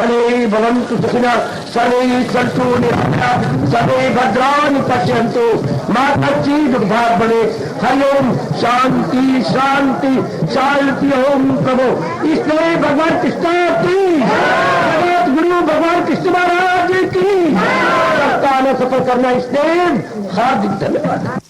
वने भवन्तु सुखिनः सर्वे सन्तु निरामयाः सर्वे भद्राणि पश्यन्तु मा कश्चित् दुर्भाग् भवेत्। हरि ओम शांति शांति शांति। ओम प्रभु इसलिए भगवान कृष्ण की जगत गुरु भगवान कृष्ण महाराज की सप्ताह में सफल करना इसलिए हार्दिक धन्यवाद।